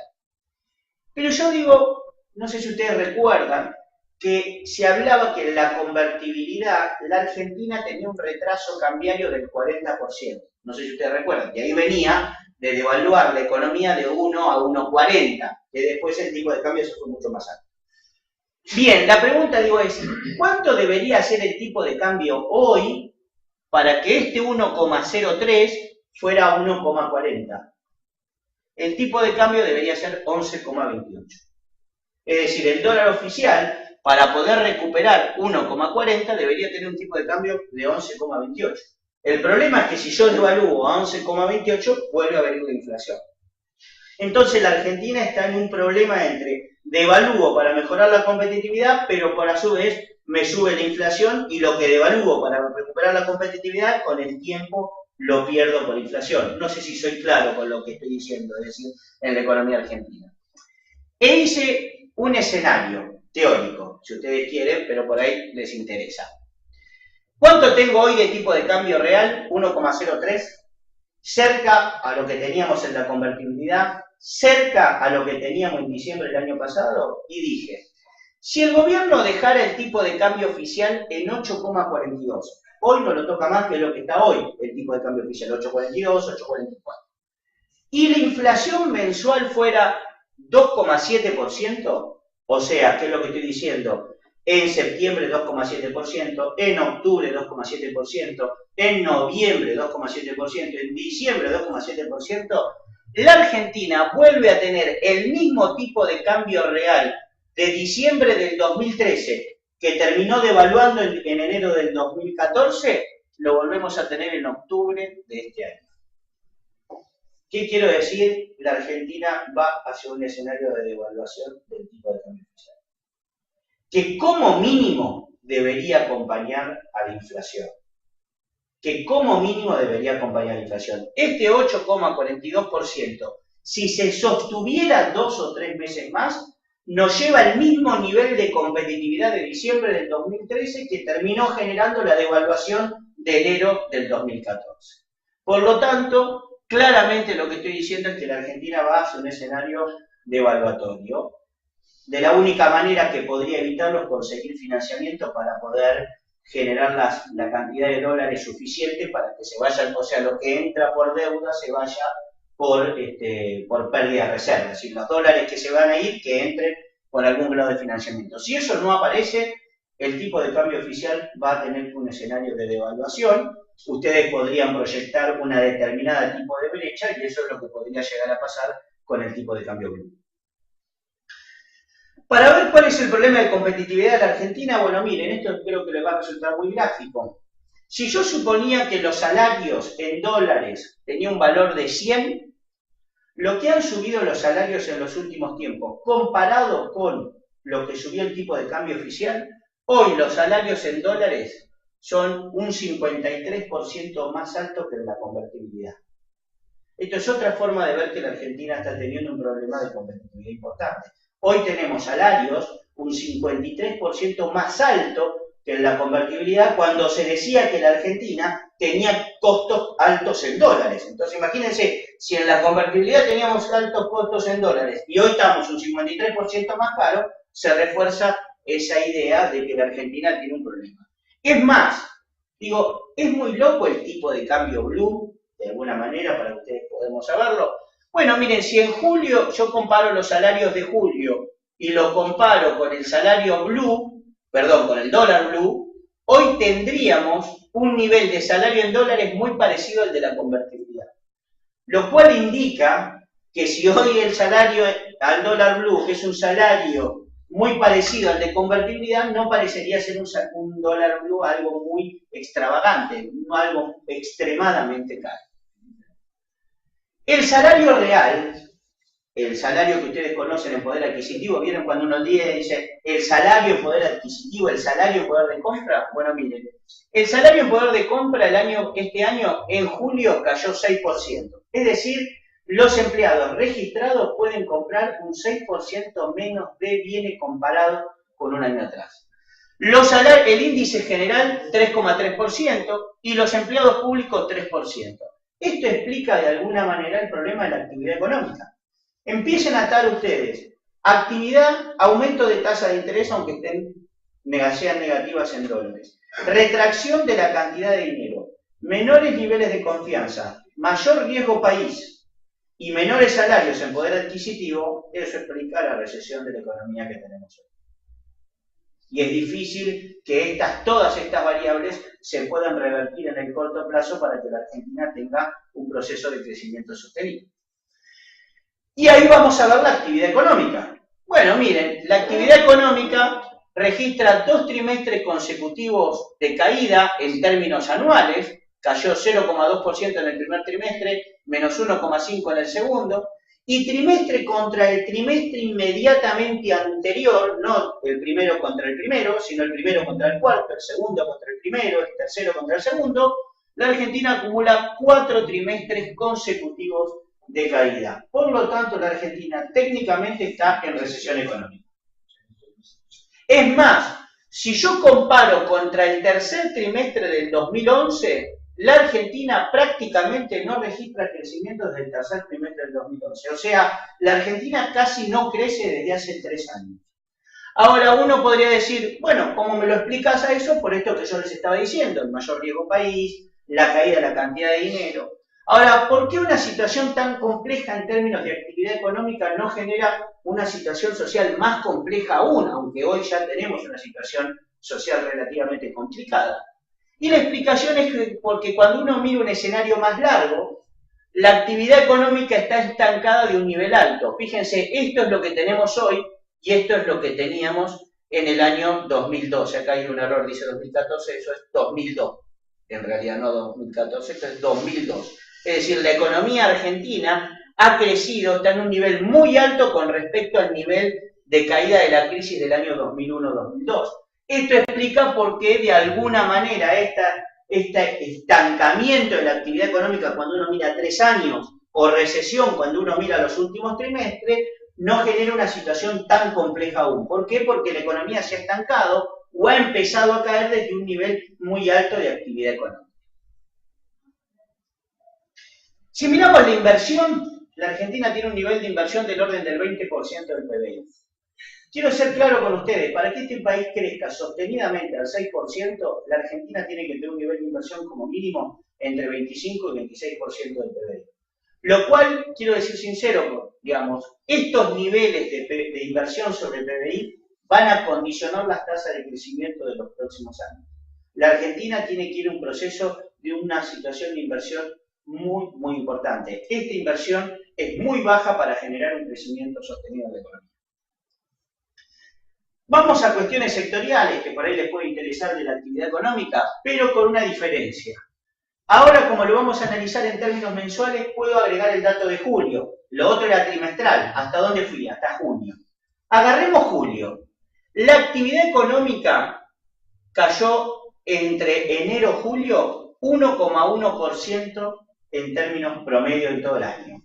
Pero yo digo, no sé si ustedes recuerdan, que se hablaba que en la convertibilidad la Argentina tenía un retraso cambiario del 40%. No sé si ustedes recuerdan, que ahí venía de devaluar la economía de 1 a 1,40, que después el tipo de cambio se fue mucho más alto. Bien, la pregunta digo es, ¿cuánto debería ser el tipo de cambio hoy para que este 1,03 fuera 1,40? El tipo de cambio debería ser 11,28. Es decir, el dólar oficial, para poder recuperar 1,40, debería tener un tipo de cambio de 11,28. El problema es que si yo devalúo a 11,28, vuelve a venir la inflación. Entonces la Argentina está en un problema entre devalúo para mejorar la competitividad, pero por a su vez me sube la inflación y lo que devalúo para recuperar la competitividad, con el tiempo lo pierdo por inflación. No sé si soy claro con lo que estoy diciendo, es decir, en la economía argentina. E hice un escenario teórico, si ustedes quieren, pero por ahí les interesa. ¿Cuánto tengo hoy de tipo de cambio real? 1,03. Cerca a lo que teníamos en la convertibilidad, cerca a lo que teníamos en diciembre del año pasado, y dije, si el gobierno dejara el tipo de cambio oficial en 8,42, hoy no lo toca más que lo que está hoy, el tipo de cambio oficial, 8,42, 8,44, y la inflación mensual fuera 2,7%, o sea, ¿qué es lo que estoy diciendo? En septiembre 2,7%, en octubre 2,7%, en noviembre 2,7%, en diciembre 2,7%, la Argentina vuelve a tener el mismo tipo de cambio real de diciembre del 2013, que terminó devaluando en enero del 2014, lo volvemos a tener en octubre de este año. ¿Qué quiero decir? La Argentina va hacia un escenario de devaluación del tipo de cambio oficial, que como mínimo debería acompañar a la inflación. que como mínimo debería acompañar la inflación. Este 8,42%, si se sostuviera 2 o 3 meses más, nos lleva al mismo nivel de competitividad de diciembre del 2013 que terminó generando la devaluación de enero del 2014. Por lo tanto, claramente lo que estoy diciendo es que la Argentina va hacia un escenario devaluatorio. De la única manera que podría evitarlo es conseguir financiamiento para poder generar la cantidad de dólares suficiente para que se vayan, o sea, lo que entra por deuda se vaya por pérdida de reserva, es decir, los dólares que se van a ir, que entren por algún grado de financiamiento. Si eso no aparece, el tipo de cambio oficial va a tener un escenario de devaluación. Ustedes podrían proyectar una determinada tipo de brecha y eso es lo que podría llegar a pasar con el tipo de cambio blue. Para ver cuál es el problema de competitividad de la Argentina, bueno, miren, esto creo que les va a resultar muy gráfico. Si yo suponía que los salarios en dólares tenían un valor de 100, lo que han subido los salarios en los últimos tiempos, comparado con lo que subió el tipo de cambio oficial, hoy los salarios en dólares son un 53% más alto que en la convertibilidad. Esto es otra forma de ver que la Argentina está teniendo un problema de competitividad importante. Hoy tenemos salarios un 53% más alto que en la convertibilidad cuando se decía que la Argentina tenía costos altos en dólares. Entonces imagínense, si en la convertibilidad teníamos altos costos en dólares y hoy estamos un 53% más caro, se refuerza esa idea de que la Argentina tiene un problema. Es más, digo, es muy loco el tipo de cambio blue, de alguna manera, para que ustedes podamos saberlo. Bueno, miren, si en julio yo comparo los salarios de julio y lo comparo con el salario blue, perdón, con el dólar blue, hoy tendríamos un nivel de salario en dólares muy parecido al de la convertibilidad. Lo cual indica que si hoy el salario al dólar blue, que es un salario muy parecido al de convertibilidad, no parecería ser un dólar blue algo muy extravagante, algo extremadamente caro. El salario real, el salario que ustedes conocen en poder adquisitivo, ¿vieron cuando uno dice el salario en poder adquisitivo, el salario en poder de compra? Bueno, miren, el salario en poder de compra este año, en julio, cayó 6%. Es decir, los empleados registrados pueden comprar un 6% menos de bienes comparado con un año atrás. El índice general, 3,3%, y los empleados públicos, 3%. Esto explica de alguna manera el problema de la actividad económica. Empiecen a atar ustedes actividad, aumento de tasa de interés, aunque sean negativas en dólares, retracción de la cantidad de dinero, menores niveles de confianza, mayor riesgo país y menores salarios en poder adquisitivo. Eso explica la recesión de la economía que tenemos hoy. Y es difícil que todas estas variables se puedan revertir en el corto plazo para que la Argentina tenga un proceso de crecimiento sostenible. Y ahí vamos a ver la actividad económica. Bueno, miren, la actividad económica registra 2 trimestres consecutivos de caída en términos anuales, cayó 0,2% en el primer trimestre, menos 1,5% en el segundo, y trimestre contra el trimestre inmediatamente anterior, no el primero contra el primero, sino el primero contra el cuarto, el segundo contra el primero, el tercero contra el segundo, la Argentina acumula 4 trimestres consecutivos de caída. Por lo tanto, la Argentina técnicamente está en recesión económica. Es más, si yo comparo contra el tercer trimestre del 2011, la Argentina prácticamente no registra crecimiento desde el tercer trimestre del 2011. O sea, la Argentina casi no crece desde hace 3 años. Ahora uno podría decir, bueno, ¿cómo me lo explicas a eso? Por esto que yo les estaba diciendo, el mayor riesgo país, la caída de la cantidad de dinero. Ahora, ¿por qué una situación tan compleja en términos de actividad económica no genera una situación social más compleja aún, aunque hoy ya tenemos una situación social relativamente complicada? Y la explicación es que porque cuando uno mira un escenario más largo, la actividad económica está estancada de un nivel alto. Fíjense, esto es lo que tenemos hoy y esto es lo que teníamos en el año 2012. Acá hay un error, dice 2014, eso es 2002. En realidad no 2014, esto es 2002. Es decir, la economía argentina ha crecido, está en un nivel muy alto con respecto al nivel de caída de la crisis del año 2001-2002. Esto explica por qué de alguna manera este estancamiento de la actividad económica cuando uno mira 3 años, o recesión cuando uno mira los últimos trimestres, no genera una situación tan compleja aún. ¿Por qué? Porque la economía se ha estancado o ha empezado a caer desde un nivel muy alto de actividad económica. Si miramos la inversión, la Argentina tiene un nivel de inversión del orden del 20% del PBI. Quiero ser claro con ustedes, para que este país crezca sostenidamente al 6%, la Argentina tiene que tener un nivel de inversión como mínimo entre 25 y 26% del PBI. Lo cual, quiero decir sincero, digamos, estos niveles de inversión sobre el PBI van a condicionar las tasas de crecimiento de los próximos años. La Argentina tiene que ir a un proceso de una situación de inversión muy, muy importante. Esta inversión es muy baja para generar un crecimiento sostenido de la economía. Vamos a cuestiones sectoriales que por ahí les puede interesar de la actividad económica, pero con una diferencia. Ahora, como lo vamos a analizar en términos mensuales, puedo agregar el dato de julio. Lo otro era trimestral. ¿Hasta dónde fui? Hasta junio. Agarremos julio. La actividad económica cayó entre enero y julio 1,1% en términos promedio en todo el año.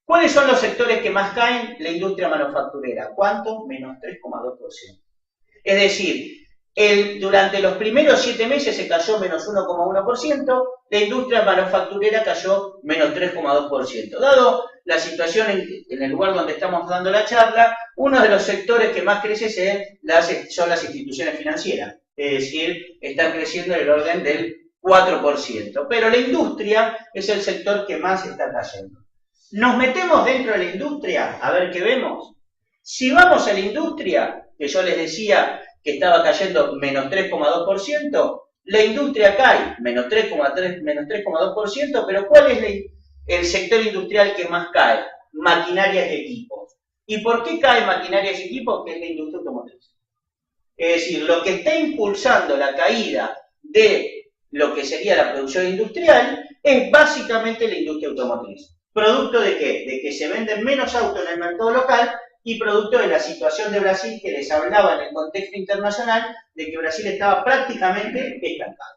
¿Cuáles son los sectores que más caen? La industria manufacturera. ¿Cuánto? Menos 3,2%. Es decir, durante los primeros 7 meses se cayó menos 1,1%, la industria manufacturera cayó menos 3,2%. Dado la situación en el lugar donde estamos dando la charla, uno de los sectores que más crece son las instituciones financieras. Es decir, están creciendo en el orden del 4%. Pero la industria es el sector que más está cayendo. Nos metemos dentro de la industria, a ver qué vemos. Si vamos a la industria, que yo les decía que estaba cayendo menos 3,2%, la industria cae menos 3,2%, pero ¿cuál es el sector industrial que más cae? Maquinarias y equipos. ¿Y por qué cae maquinarias y equipos? Que es la industria automotriz. Es decir, lo que está impulsando la caída de lo que sería la producción industrial es básicamente la industria automotriz. ¿Producto de qué? De que se venden menos autos en el mercado local y producto de la situación de Brasil que les hablaba en el contexto internacional de que Brasil estaba prácticamente estancado.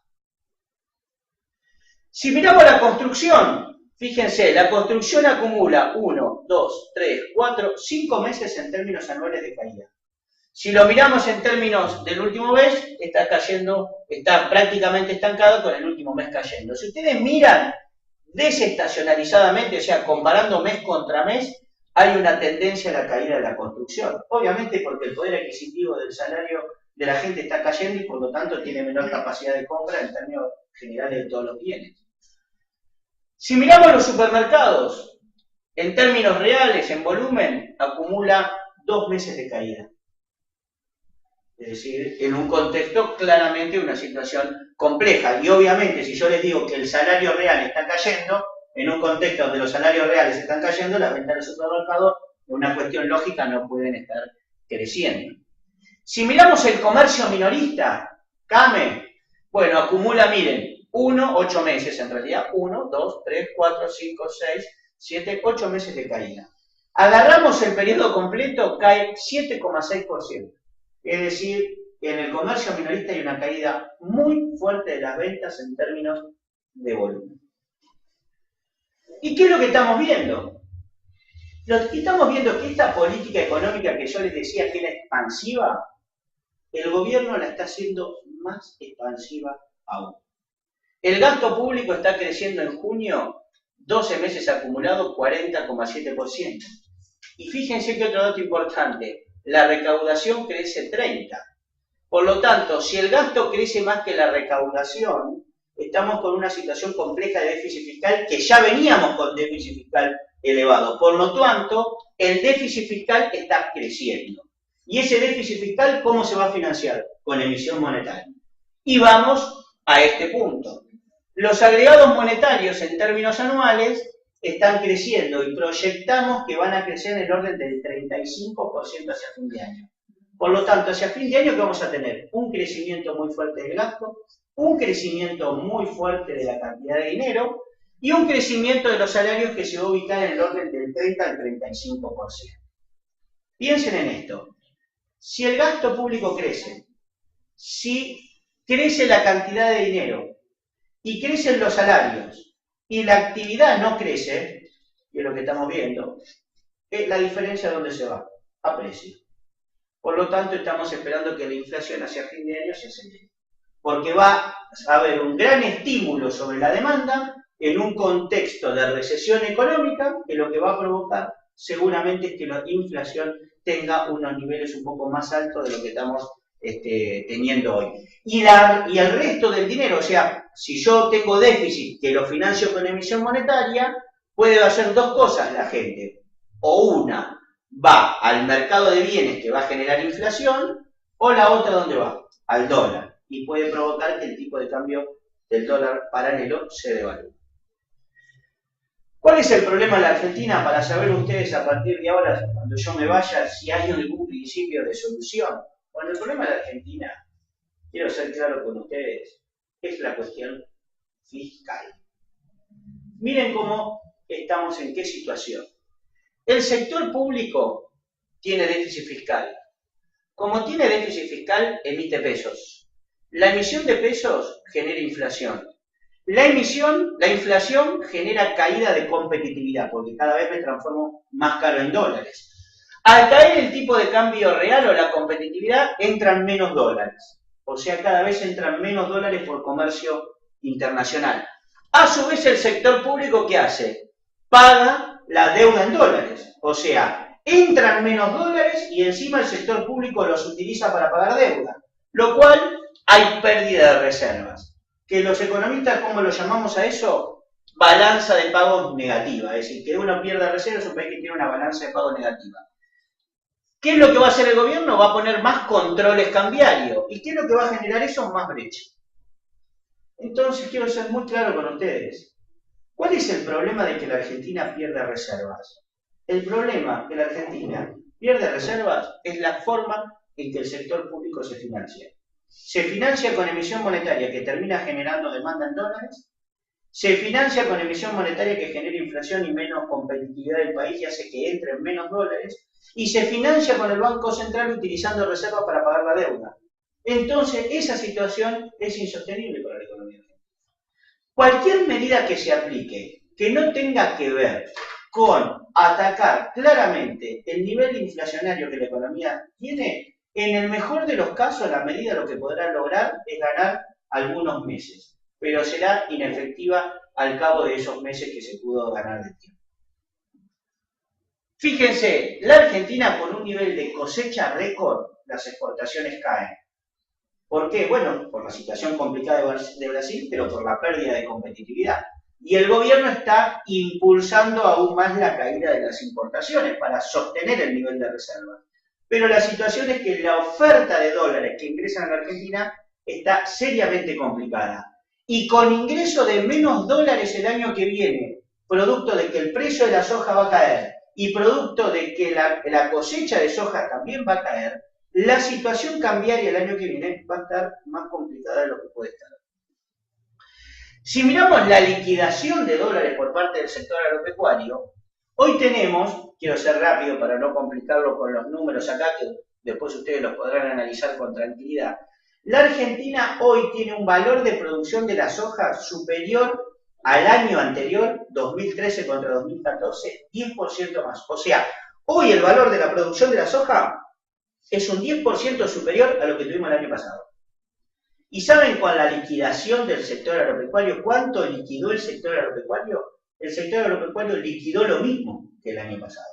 Si miramos la construcción, fíjense, la construcción acumula 1, 2, 3, 4, 5 meses en términos anuales de caída. Si lo miramos en términos del último mes, está prácticamente estancado con el último mes cayendo. Si ustedes miran desestacionalizadamente, o sea, comparando mes contra mes, hay una tendencia a la caída de la construcción. Obviamente porque el poder adquisitivo del salario de la gente está cayendo y por lo tanto tiene menor capacidad de compra en términos generales de todos los bienes. Si miramos los supermercados, en términos reales, en volumen, acumula 2 meses de caída. Es decir, en un contexto claramente una situación compleja. Y obviamente, si yo les digo que el salario real está cayendo, en un contexto donde los salarios reales están cayendo, las ventas del supermercado, por una cuestión lógica, no pueden estar creciendo. Si miramos el comercio minorista, CAME, bueno, acumula, miren, 8 meses en realidad, 1, 2, 3, 4, 5, 6, 7, 8 meses de caída. Agarramos el periodo completo, cae 7,6%. Es decir, en el comercio minorista hay una caída muy fuerte de las ventas en términos de volumen. ¿Y qué es lo que estamos viendo? Lo que estamos viendo es que esta política económica que yo les decía que era expansiva, el gobierno la está haciendo más expansiva aún. El gasto público está creciendo en junio, 12 meses acumulados, 40,7%. Y fíjense que otro dato importante, la recaudación crece 30%. Por lo tanto, si el gasto crece más que la recaudación, estamos con una situación compleja de déficit fiscal que ya veníamos con déficit fiscal elevado. Por lo tanto, el déficit fiscal está creciendo. ¿Y ese déficit fiscal cómo se va a financiar? Con emisión monetaria. Y vamos a este punto. Los agregados monetarios en términos anuales están creciendo y proyectamos que van a crecer en el orden del 35% hacia fin de año. Por lo tanto, hacia fin de año, ¿qué vamos a tener? Un crecimiento muy fuerte del gasto, un crecimiento muy fuerte de la cantidad de dinero y un crecimiento de los salarios que se va a ubicar en el orden del 30 al 35%. Piensen en esto. Si el gasto público crece, si crece la cantidad de dinero y crecen los salarios, y la actividad no crece, y es lo que estamos viendo, es la diferencia donde se va, a precio. Por lo tanto, estamos esperando que la inflación hacia fin de año se acelere, porque va a haber un gran estímulo sobre la demanda en un contexto de recesión económica, que lo que va a provocar seguramente es que la inflación tenga unos niveles un poco más altos de lo que estamos teniendo hoy. Y el resto del dinero, o sea, si yo tengo déficit que lo financio con emisión monetaria, puede hacer dos cosas la gente. O una, va al mercado de bienes que va a generar inflación, o la otra, ¿dónde va? Al dólar. Y puede provocar que el tipo de cambio del dólar paralelo se devalúe. ¿Cuál es el problema de la Argentina? Para saber ustedes a partir de ahora, cuando yo me vaya, si hay algún principio de solución. Bueno, el problema de la Argentina, quiero ser claro con ustedes, es la cuestión fiscal. Miren cómo estamos, en qué situación. El sector público tiene déficit fiscal. Como tiene déficit fiscal, emite pesos. La emisión de pesos genera inflación. La inflación genera caída de competitividad, porque cada vez me transformo más caro en dólares. Al caer el tipo de cambio real o la competitividad, entran menos dólares. O sea, cada vez entran menos dólares por comercio internacional. A su vez, el sector público, ¿qué hace? Paga la deuda en dólares. O sea, entran menos dólares y encima el sector público los utiliza para pagar deuda. Lo cual, hay pérdida de reservas. Que los economistas, ¿cómo lo llamamos a eso? Balanza de pagos negativa. Es decir, que uno pierda reservas es un país que tiene una balanza de pagos negativa. ¿Qué es lo que va a hacer el gobierno? Va a poner más controles cambiarios. ¿Y qué es lo que va a generar eso? Más brecha. Entonces, quiero ser muy claro con ustedes. ¿Cuál es el problema de que la Argentina pierda reservas? El problema que la Argentina pierde reservas es la forma en que el sector público se financia. Se financia con emisión monetaria que termina generando demanda en dólares, se financia con emisión monetaria que genera inflación y menos competitividad del país y hace que entren menos dólares, y se financia con el Banco Central utilizando reservas para pagar la deuda. Entonces, esa situación es insostenible para la economía argentina. Cualquier medida que se aplique que no tenga que ver con atacar claramente el nivel inflacionario que la economía tiene, en el mejor de los casos, la medida lo que podrá lograr es ganar algunos meses, pero será inefectiva al cabo de esos meses que se pudo ganar de tiempo. Fíjense, la Argentina con un nivel de cosecha récord, las exportaciones caen. ¿Por qué? Bueno, por la situación complicada de Brasil, pero por la pérdida de competitividad. Y el gobierno está impulsando aún más la caída de las importaciones para sostener el nivel de reserva. Pero la situación es que la oferta de dólares que ingresan a la Argentina está seriamente complicada. Y con ingreso de menos dólares el año que viene, producto de que el precio de la soja va a caer y producto de que la cosecha de soja también va a caer, la situación cambiaria el año que viene va a estar más complicada de lo que puede estar. Si miramos la liquidación de dólares por parte del sector agropecuario, hoy tenemos, quiero ser rápido para no complicarlo con los números acá, que después ustedes los podrán analizar con tranquilidad, la Argentina hoy tiene un valor de producción de la soja superior al año anterior, 2013 contra 2014, 10% más. O sea, hoy el valor de la producción de la soja es un 10% superior a lo que tuvimos el año pasado. ¿Y saben con la liquidación del sector agropecuario cuánto liquidó el sector agropecuario? El sector agropecuario liquidó lo mismo que el año pasado.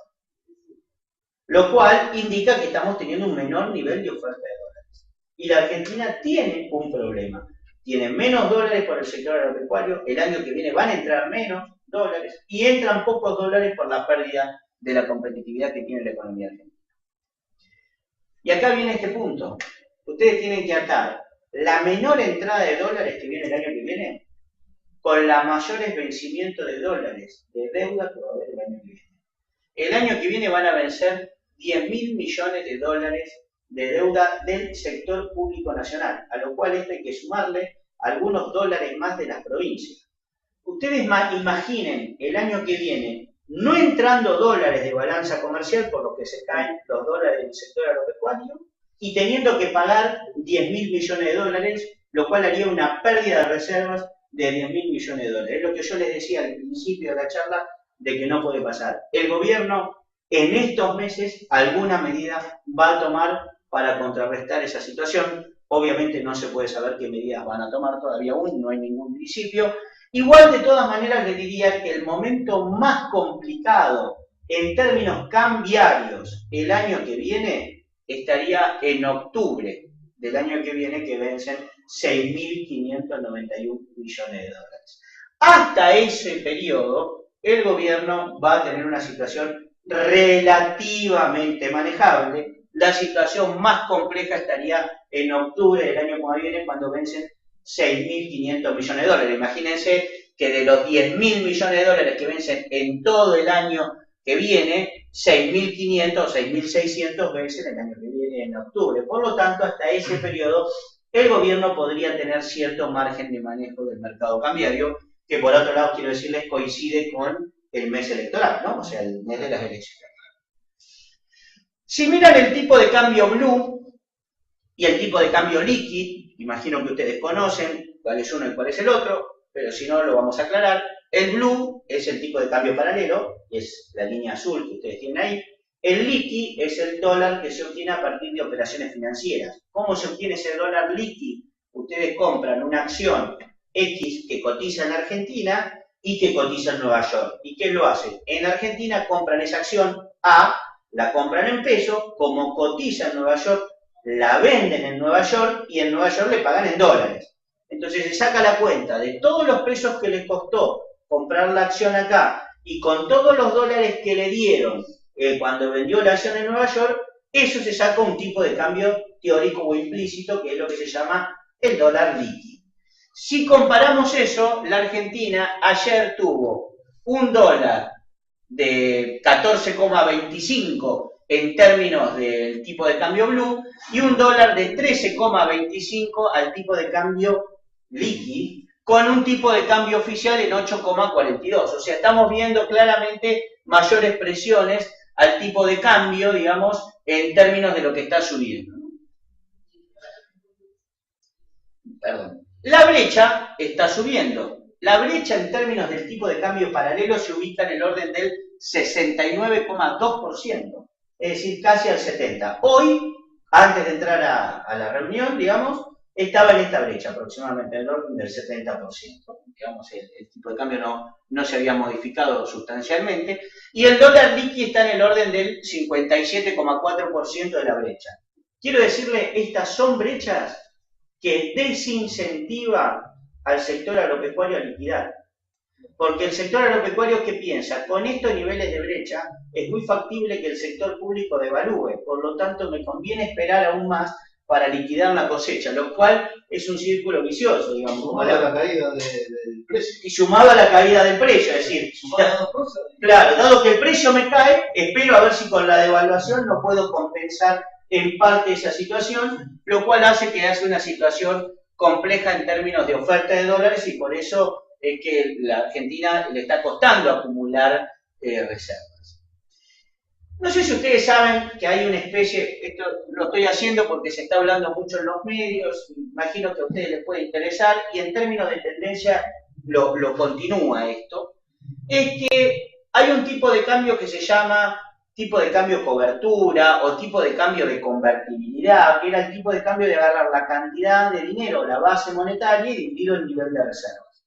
Lo cual indica que estamos teniendo un menor nivel de oferta de dólares. Y la Argentina tiene un problema. Tiene menos dólares por el sector agropecuario, el año que viene van a entrar menos dólares y entran pocos dólares por la pérdida de la competitividad que tiene la economía argentina. Y acá viene este punto. Ustedes tienen que atar la menor entrada de dólares que viene el año que viene con los mayores vencimientos de dólares de deuda que va a haber el año que viene. El año que viene van a vencer 10.000 millones de dólares de deuda del sector público nacional, a lo cual hay que sumarle algunos dólares más de las provincias. Ustedes imaginen el año que viene no entrando dólares de balanza comercial por lo que se caen los dólares del sector agropecuario y teniendo que pagar 10.000 millones de dólares, lo cual haría una pérdida de reservas de 10.000 millones de dólares. Es lo que yo les decía al principio de la charla de que no puede pasar. El gobierno en estos meses alguna medida va a tomar para contrarrestar esa situación. Obviamente no se puede saber qué medidas van a tomar todavía aún, no hay ningún principio. Igual de todas maneras le diría que el momento más complicado en términos cambiarios el año que viene estaría en octubre del año que viene, que vencen 6.591 millones de dólares. Hasta ese periodo el gobierno va a tener una situación relativamente manejable. La situación más compleja estaría en octubre del año que viene, cuando vencen 6.500 millones de dólares. Imagínense que de los 10.000 millones de dólares que vencen en todo el año que viene, 6.500 o 6.600 vencen el año que viene en octubre. Por lo tanto, hasta ese periodo el gobierno podría tener cierto margen de manejo del mercado cambiario, que por otro lado, quiero decirles, coincide con el mes electoral, ¿no? O sea, el mes de las elecciones. Si miran el tipo de cambio blue y el tipo de cambio líquido, imagino que ustedes conocen cuál es uno y cuál es el otro, pero si no lo vamos a aclarar. El blue es el tipo de cambio paralelo, es la línea azul que ustedes tienen ahí. El liqui es el dólar que se obtiene a partir de operaciones financieras. ¿Cómo se obtiene ese dólar liqui? Ustedes compran una acción X que cotiza en Argentina y que cotiza en Nueva York. ¿Y qué lo hacen? En Argentina compran esa acción A, la compran en pesos, como cotiza en Nueva York, la venden en Nueva York y en Nueva York le pagan en dólares. Entonces se saca la cuenta de todos los pesos que les costó comprar la acción acá y con todos los dólares que le dieron cuando vendió la acción en Nueva York, eso se saca un tipo de cambio teórico o implícito, que es lo que se llama el dólar líquido. Si comparamos eso, la Argentina ayer tuvo un dólar de 14,25 en términos del tipo de cambio blue y un dólar de 13,25 al tipo de cambio líquido, con un tipo de cambio oficial en 8,42. O sea, estamos viendo claramente mayores presiones al tipo de cambio, digamos, en términos de lo que está subiendo. Perdón. La brecha está subiendo. La brecha en términos del tipo de cambio paralelo se ubica en el orden del 69,2%, es decir, casi al 70%. Hoy, antes de entrar a la reunión, digamos, estaba en esta brecha, aproximadamente en el orden del 70%. Digamos, el tipo de cambio no se había modificado sustancialmente. Y el dólar líquido está en el orden del 57,4% de la brecha. Quiero decirle, estas son brechas que desincentivan al sector agropecuario a liquidar. Porque el sector agropecuario, ¿qué piensa? Con estos niveles de brecha es muy factible que el sector público devalúe, por lo tanto me conviene esperar aún más para liquidar la cosecha, lo cual es un círculo vicioso, digamos. Sumado a la caída del precio. Y sumado a la caída del precio, es decir, claro, dado que el precio me cae, espero a ver si con la devaluación no puedo compensar en parte esa situación, lo cual hace que hace una situación compleja en términos de oferta de dólares y por eso es que la Argentina le está costando acumular reservas. No sé si ustedes saben que hay una especie, esto lo estoy haciendo porque se está hablando mucho en los medios, imagino que a ustedes les puede interesar, y en términos de tendencia lo continúa esto, es que hay un tipo de cambio que se llama tipo de cambio cobertura o tipo de cambio de convertibilidad, que era el tipo de cambio de agarrar la cantidad de dinero, la base monetaria, y dividido el nivel de reservas.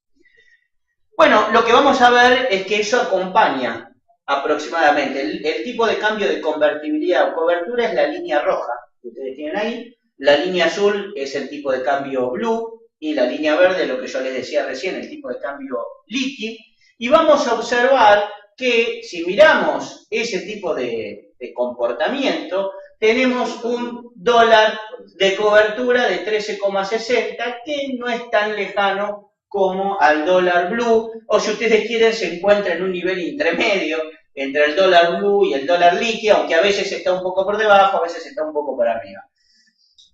Bueno, lo que vamos a ver es que eso acompaña aproximadamente. El tipo de cambio de convertibilidad o cobertura es la línea roja que ustedes tienen ahí, la línea azul es el tipo de cambio blue y la línea verde, lo que yo les decía recién, el tipo de cambio líquido, y vamos a observar que si miramos ese tipo de comportamiento, tenemos un dólar de cobertura de 13,60 que no es tan lejano como al dólar blue, o si ustedes quieren se encuentra en un nivel intermedio entre el dólar blue y el dólar líquido, aunque a veces está un poco por debajo, a veces está un poco por arriba.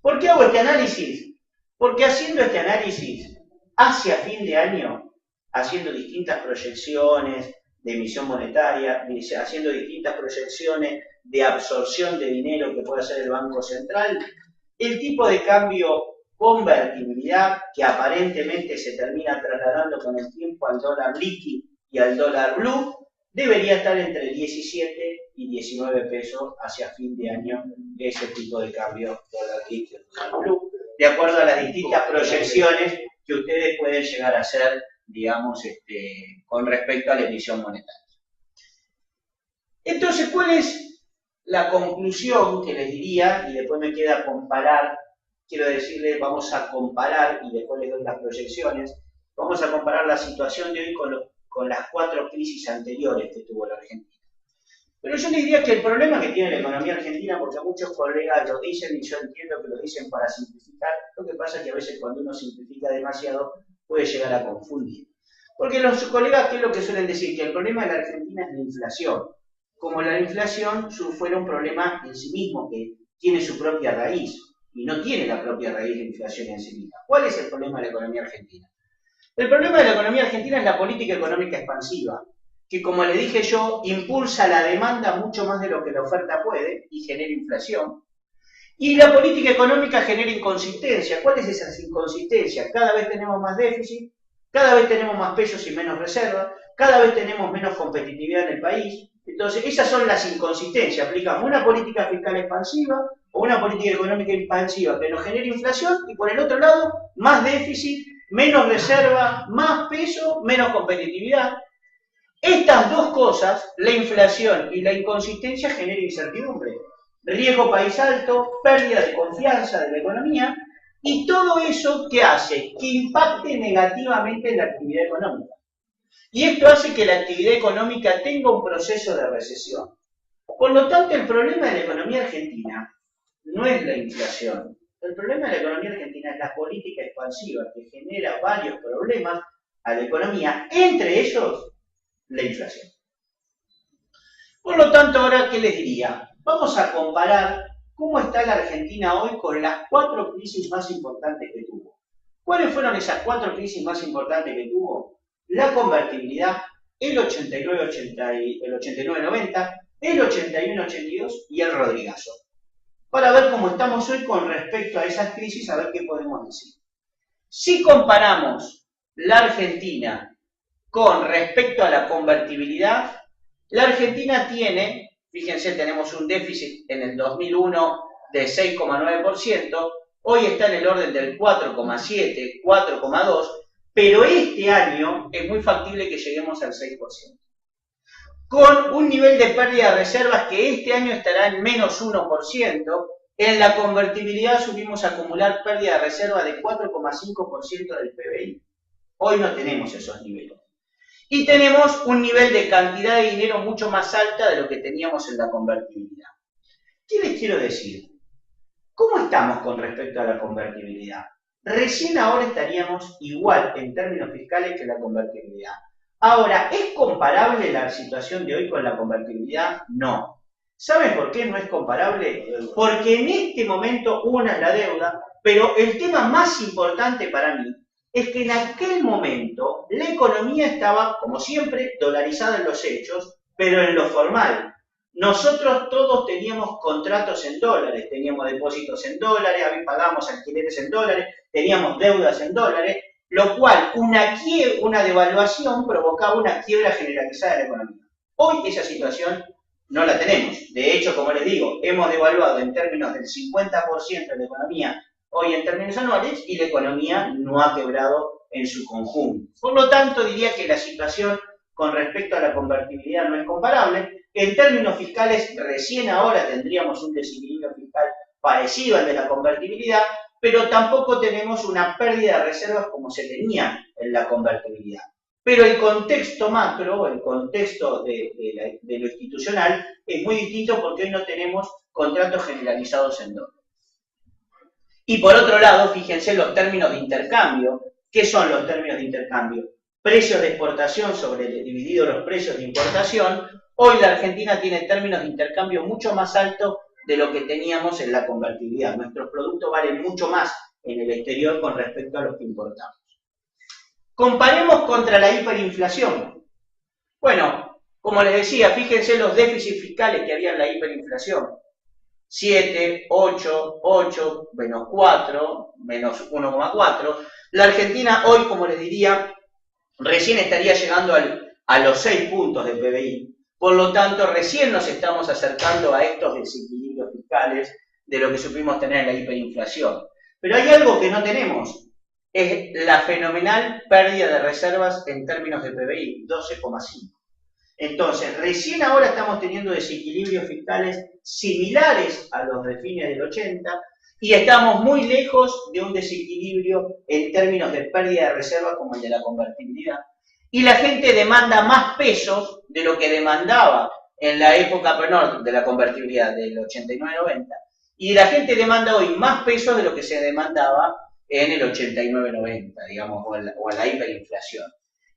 ¿Por qué hago este análisis? Porque haciendo este análisis hacia fin de año, haciendo distintas proyecciones de emisión monetaria, haciendo distintas proyecciones de absorción de dinero que puede hacer el Banco Central, el tipo de cambio convertibilidad que aparentemente se termina trasladando con el tiempo al dólar liqui y al dólar blue, debería estar entre 17 y 19 pesos hacia fin de año, ese tipo de cambio dólar liqui y dólar blue, de acuerdo a las distintas proyecciones que ustedes pueden llegar a hacer, digamos, con respecto a la emisión monetaria. Entonces, ¿cuál es la conclusión que les diría? Y después me queda comparar, quiero decirles, vamos a comparar, y después les doy las proyecciones, vamos a comparar la situación de hoy con las 4 crisis anteriores que tuvo la Argentina. Pero yo les diría que el problema que tiene la economía argentina, porque muchos colegas lo dicen, y yo entiendo que lo dicen para simplificar, lo que pasa es que a veces cuando uno simplifica demasiado puede llegar a confundir. Porque los colegas, ¿qué es lo que suelen decir? Que el problema de la Argentina es la inflación. Como la inflación fuera un problema en sí mismo, que tiene su propia raíz, y no tiene la propia raíz de inflación en sí misma. ¿Cuál es el problema de la economía argentina? El problema de la economía argentina es la política económica expansiva, que como le dije yo, impulsa la demanda mucho más de lo que la oferta puede y genera inflación. Y la política económica genera inconsistencia. ¿Cuál es esa inconsistencia? Cada vez tenemos más déficit, cada vez tenemos más pesos y menos reservas, cada vez tenemos menos competitividad en el país. Entonces, esas son las inconsistencias. Aplicamos una política fiscal expansiva o una política económica expansiva que nos genera inflación y por el otro lado, más déficit, menos reserva, más peso, menos competitividad. Estas dos cosas, la inflación y la inconsistencia, generan incertidumbre. Riesgo país alto, pérdida de confianza de la economía y todo eso que hace que impacte negativamente en la actividad económica. Y esto hace que la actividad económica tenga un proceso de recesión. Por lo tanto, el problema de la economía argentina no es la inflación. El problema de la economía argentina es la política expansiva que genera varios problemas a la economía, entre ellos la inflación. Por lo tanto, ahora, ¿qué les diría? Vamos a comparar cómo está la Argentina hoy con las 4 crisis más importantes que tuvo. ¿Cuáles fueron esas 4 crisis más importantes que tuvo? La convertibilidad, el 89-90, el 81-82 y el Rodrigazo. Para ver cómo estamos hoy con respecto a esas crisis, a ver qué podemos decir. Si comparamos la Argentina con respecto a la convertibilidad, la Argentina tiene, fíjense, tenemos un déficit en el 2001 de 6,9%, hoy está en el orden del 4,7, 4,2%, pero este año es muy factible que lleguemos al 6%. Con un nivel de pérdida de reservas que este año estará en menos 1%, en la convertibilidad subimos a acumular pérdida de reserva de 4,5% del PBI. Hoy no tenemos esos niveles. Y tenemos un nivel de cantidad de dinero mucho más alta de lo que teníamos en la convertibilidad. ¿Qué les quiero decir? ¿Cómo estamos con respecto a la convertibilidad? Recién ahora estaríamos igual en términos fiscales que la convertibilidad. Ahora, ¿es comparable la situación de hoy con la convertibilidad? No. ¿Saben por qué no es comparable? Porque en este momento una es la deuda, pero el tema más importante para mí es que en aquel momento la economía estaba, como siempre, dolarizada en los hechos, pero en lo formal. Nosotros todos teníamos contratos en dólares, teníamos depósitos en dólares, pagábamos alquileres en dólares, teníamos deudas en dólares, lo cual una devaluación provocaba una quiebra generalizada de la economía. Hoy esa situación no la tenemos. De hecho, como les digo, hemos devaluado en términos del 50% de la economía hoy en términos anuales y la economía no ha quebrado en su conjunto. Por lo tanto, diría que la situación con respecto a la convertibilidad no es comparable. En términos fiscales, recién ahora tendríamos un desequilibrio fiscal parecido al de la convertibilidad, pero tampoco tenemos una pérdida de reservas como se tenía en la convertibilidad. Pero el contexto macro, el contexto de lo institucional, es muy distinto porque hoy no tenemos contratos generalizados en dólares. Y por otro lado, fíjense los términos de intercambio. ¿Qué son los términos de intercambio? Precios de exportación dividido los precios de importación. Hoy la Argentina tiene términos de intercambio mucho más altos de lo que teníamos en la convertibilidad. Nuestros productos valen mucho más en el exterior con respecto a los que importamos. Comparemos contra la hiperinflación. Bueno, como les decía, fíjense los déficits fiscales que había en la hiperinflación. 7, 8, 8, menos 4, menos 1,4. La Argentina hoy, como les diría, recién estaría llegando a los 6 puntos del PBI. Por lo tanto, recién nos estamos acercando a estos desequilibrios fiscales de lo que supimos tener en la hiperinflación. Pero hay algo que no tenemos, es la fenomenal pérdida de reservas en términos de PBI, 12,5. Entonces, recién ahora estamos teniendo desequilibrios fiscales similares a los de fines del 80 y estamos muy lejos de un desequilibrio en términos de pérdida de reservas como el de la convertibilidad. Y la gente demanda más pesos de lo que demandaba en la época de la convertibilidad del 89-90 y la gente demanda hoy más pesos de lo que se demandaba en el 89-90, digamos, o en la hiperinflación.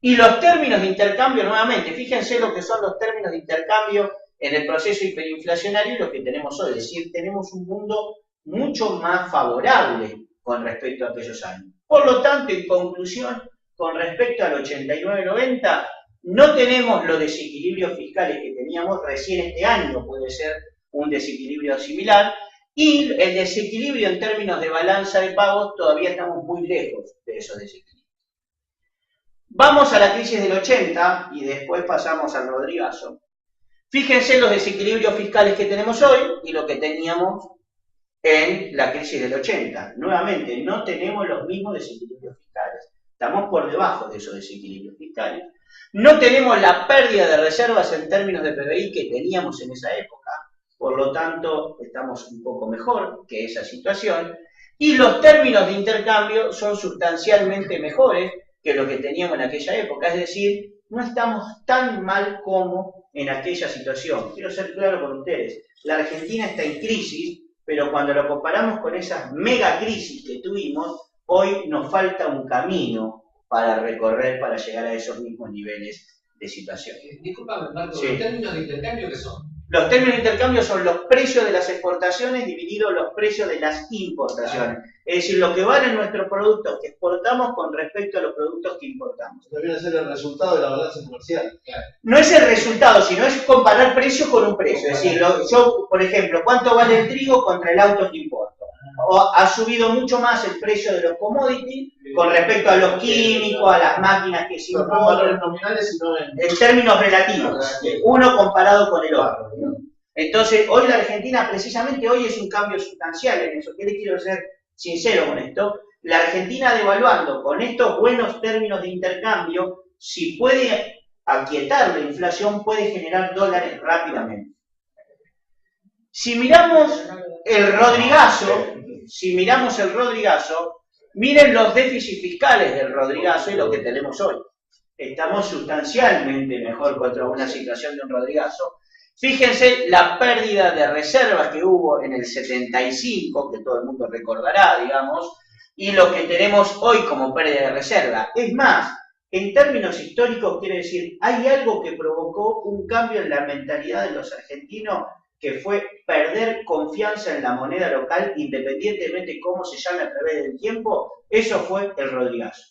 Y los términos de intercambio, nuevamente, fíjense lo que son los términos de intercambio en el proceso hiperinflacionario y lo que tenemos hoy. Es decir, tenemos un mundo mucho más favorable con respecto a aquellos años. Por lo tanto, en conclusión, con respecto al 89-90, no tenemos los desequilibrios fiscales que teníamos recién este año, puede ser un desequilibrio similar, y el desequilibrio en términos de balanza de pagos todavía estamos muy lejos de esos desequilibrios. Vamos a la crisis del 80 y después pasamos al Rodrigazo. Fíjense los desequilibrios fiscales que tenemos hoy y lo que teníamos en la crisis del 80. Nuevamente, no tenemos los mismos desequilibrios fiscales. Estamos por debajo de esos desequilibrios fiscales. No tenemos la pérdida de reservas en términos de PBI que teníamos en esa época. Por lo tanto, estamos un poco mejor que esa situación. Y los términos de intercambio son sustancialmente mejores que lo que teníamos en aquella época. Es decir, no estamos tan mal como en aquella situación. Quiero ser claro con ustedes. La Argentina está en crisis, pero cuando lo comparamos con esas mega crisis que tuvimos, hoy nos falta un camino para recorrer para llegar a esos mismos niveles de situación. Disculpame, Marco, sí. ¿Los términos de intercambio qué son? Los términos de intercambio son los precios de las exportaciones divididos los precios de las importaciones. Es decir, lo que valen nuestros productos que exportamos con respecto a los productos que importamos. Debería ser el resultado de la balanza comercial. Claro. No es el resultado, sino es comparar precio con un precio. Es decir, yo, por ejemplo, ¿cuánto vale el trigo contra el auto que importo? O ha subido mucho más el precio de los commodities con respecto a los químicos, a las máquinas que se importan. No en valores nominales, sino en términos relativos, uno comparado con el otro. Entonces, hoy la Argentina, precisamente hoy es un cambio sustancial en eso. ¿Qué les quiero ser sincero con esto? La Argentina devaluando con estos buenos términos de intercambio, si puede aquietar la inflación, puede generar dólares rápidamente. Si miramos el Rodrigazo, miren los déficits fiscales del Rodrigazo y lo que tenemos hoy. Estamos sustancialmente mejor contra una situación de un Rodrigazo. Fíjense la pérdida de reservas que hubo en el 75, que todo el mundo recordará, digamos, y lo que tenemos hoy como pérdida de reserva. Es más, en términos históricos, quiere decir, hay algo que provocó un cambio en la mentalidad de los argentinos, que fue perder confianza en la moneda local, independientemente de cómo se llame a través del tiempo. Eso fue el Rodrigazo.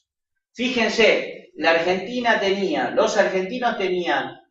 Fíjense, los argentinos tenían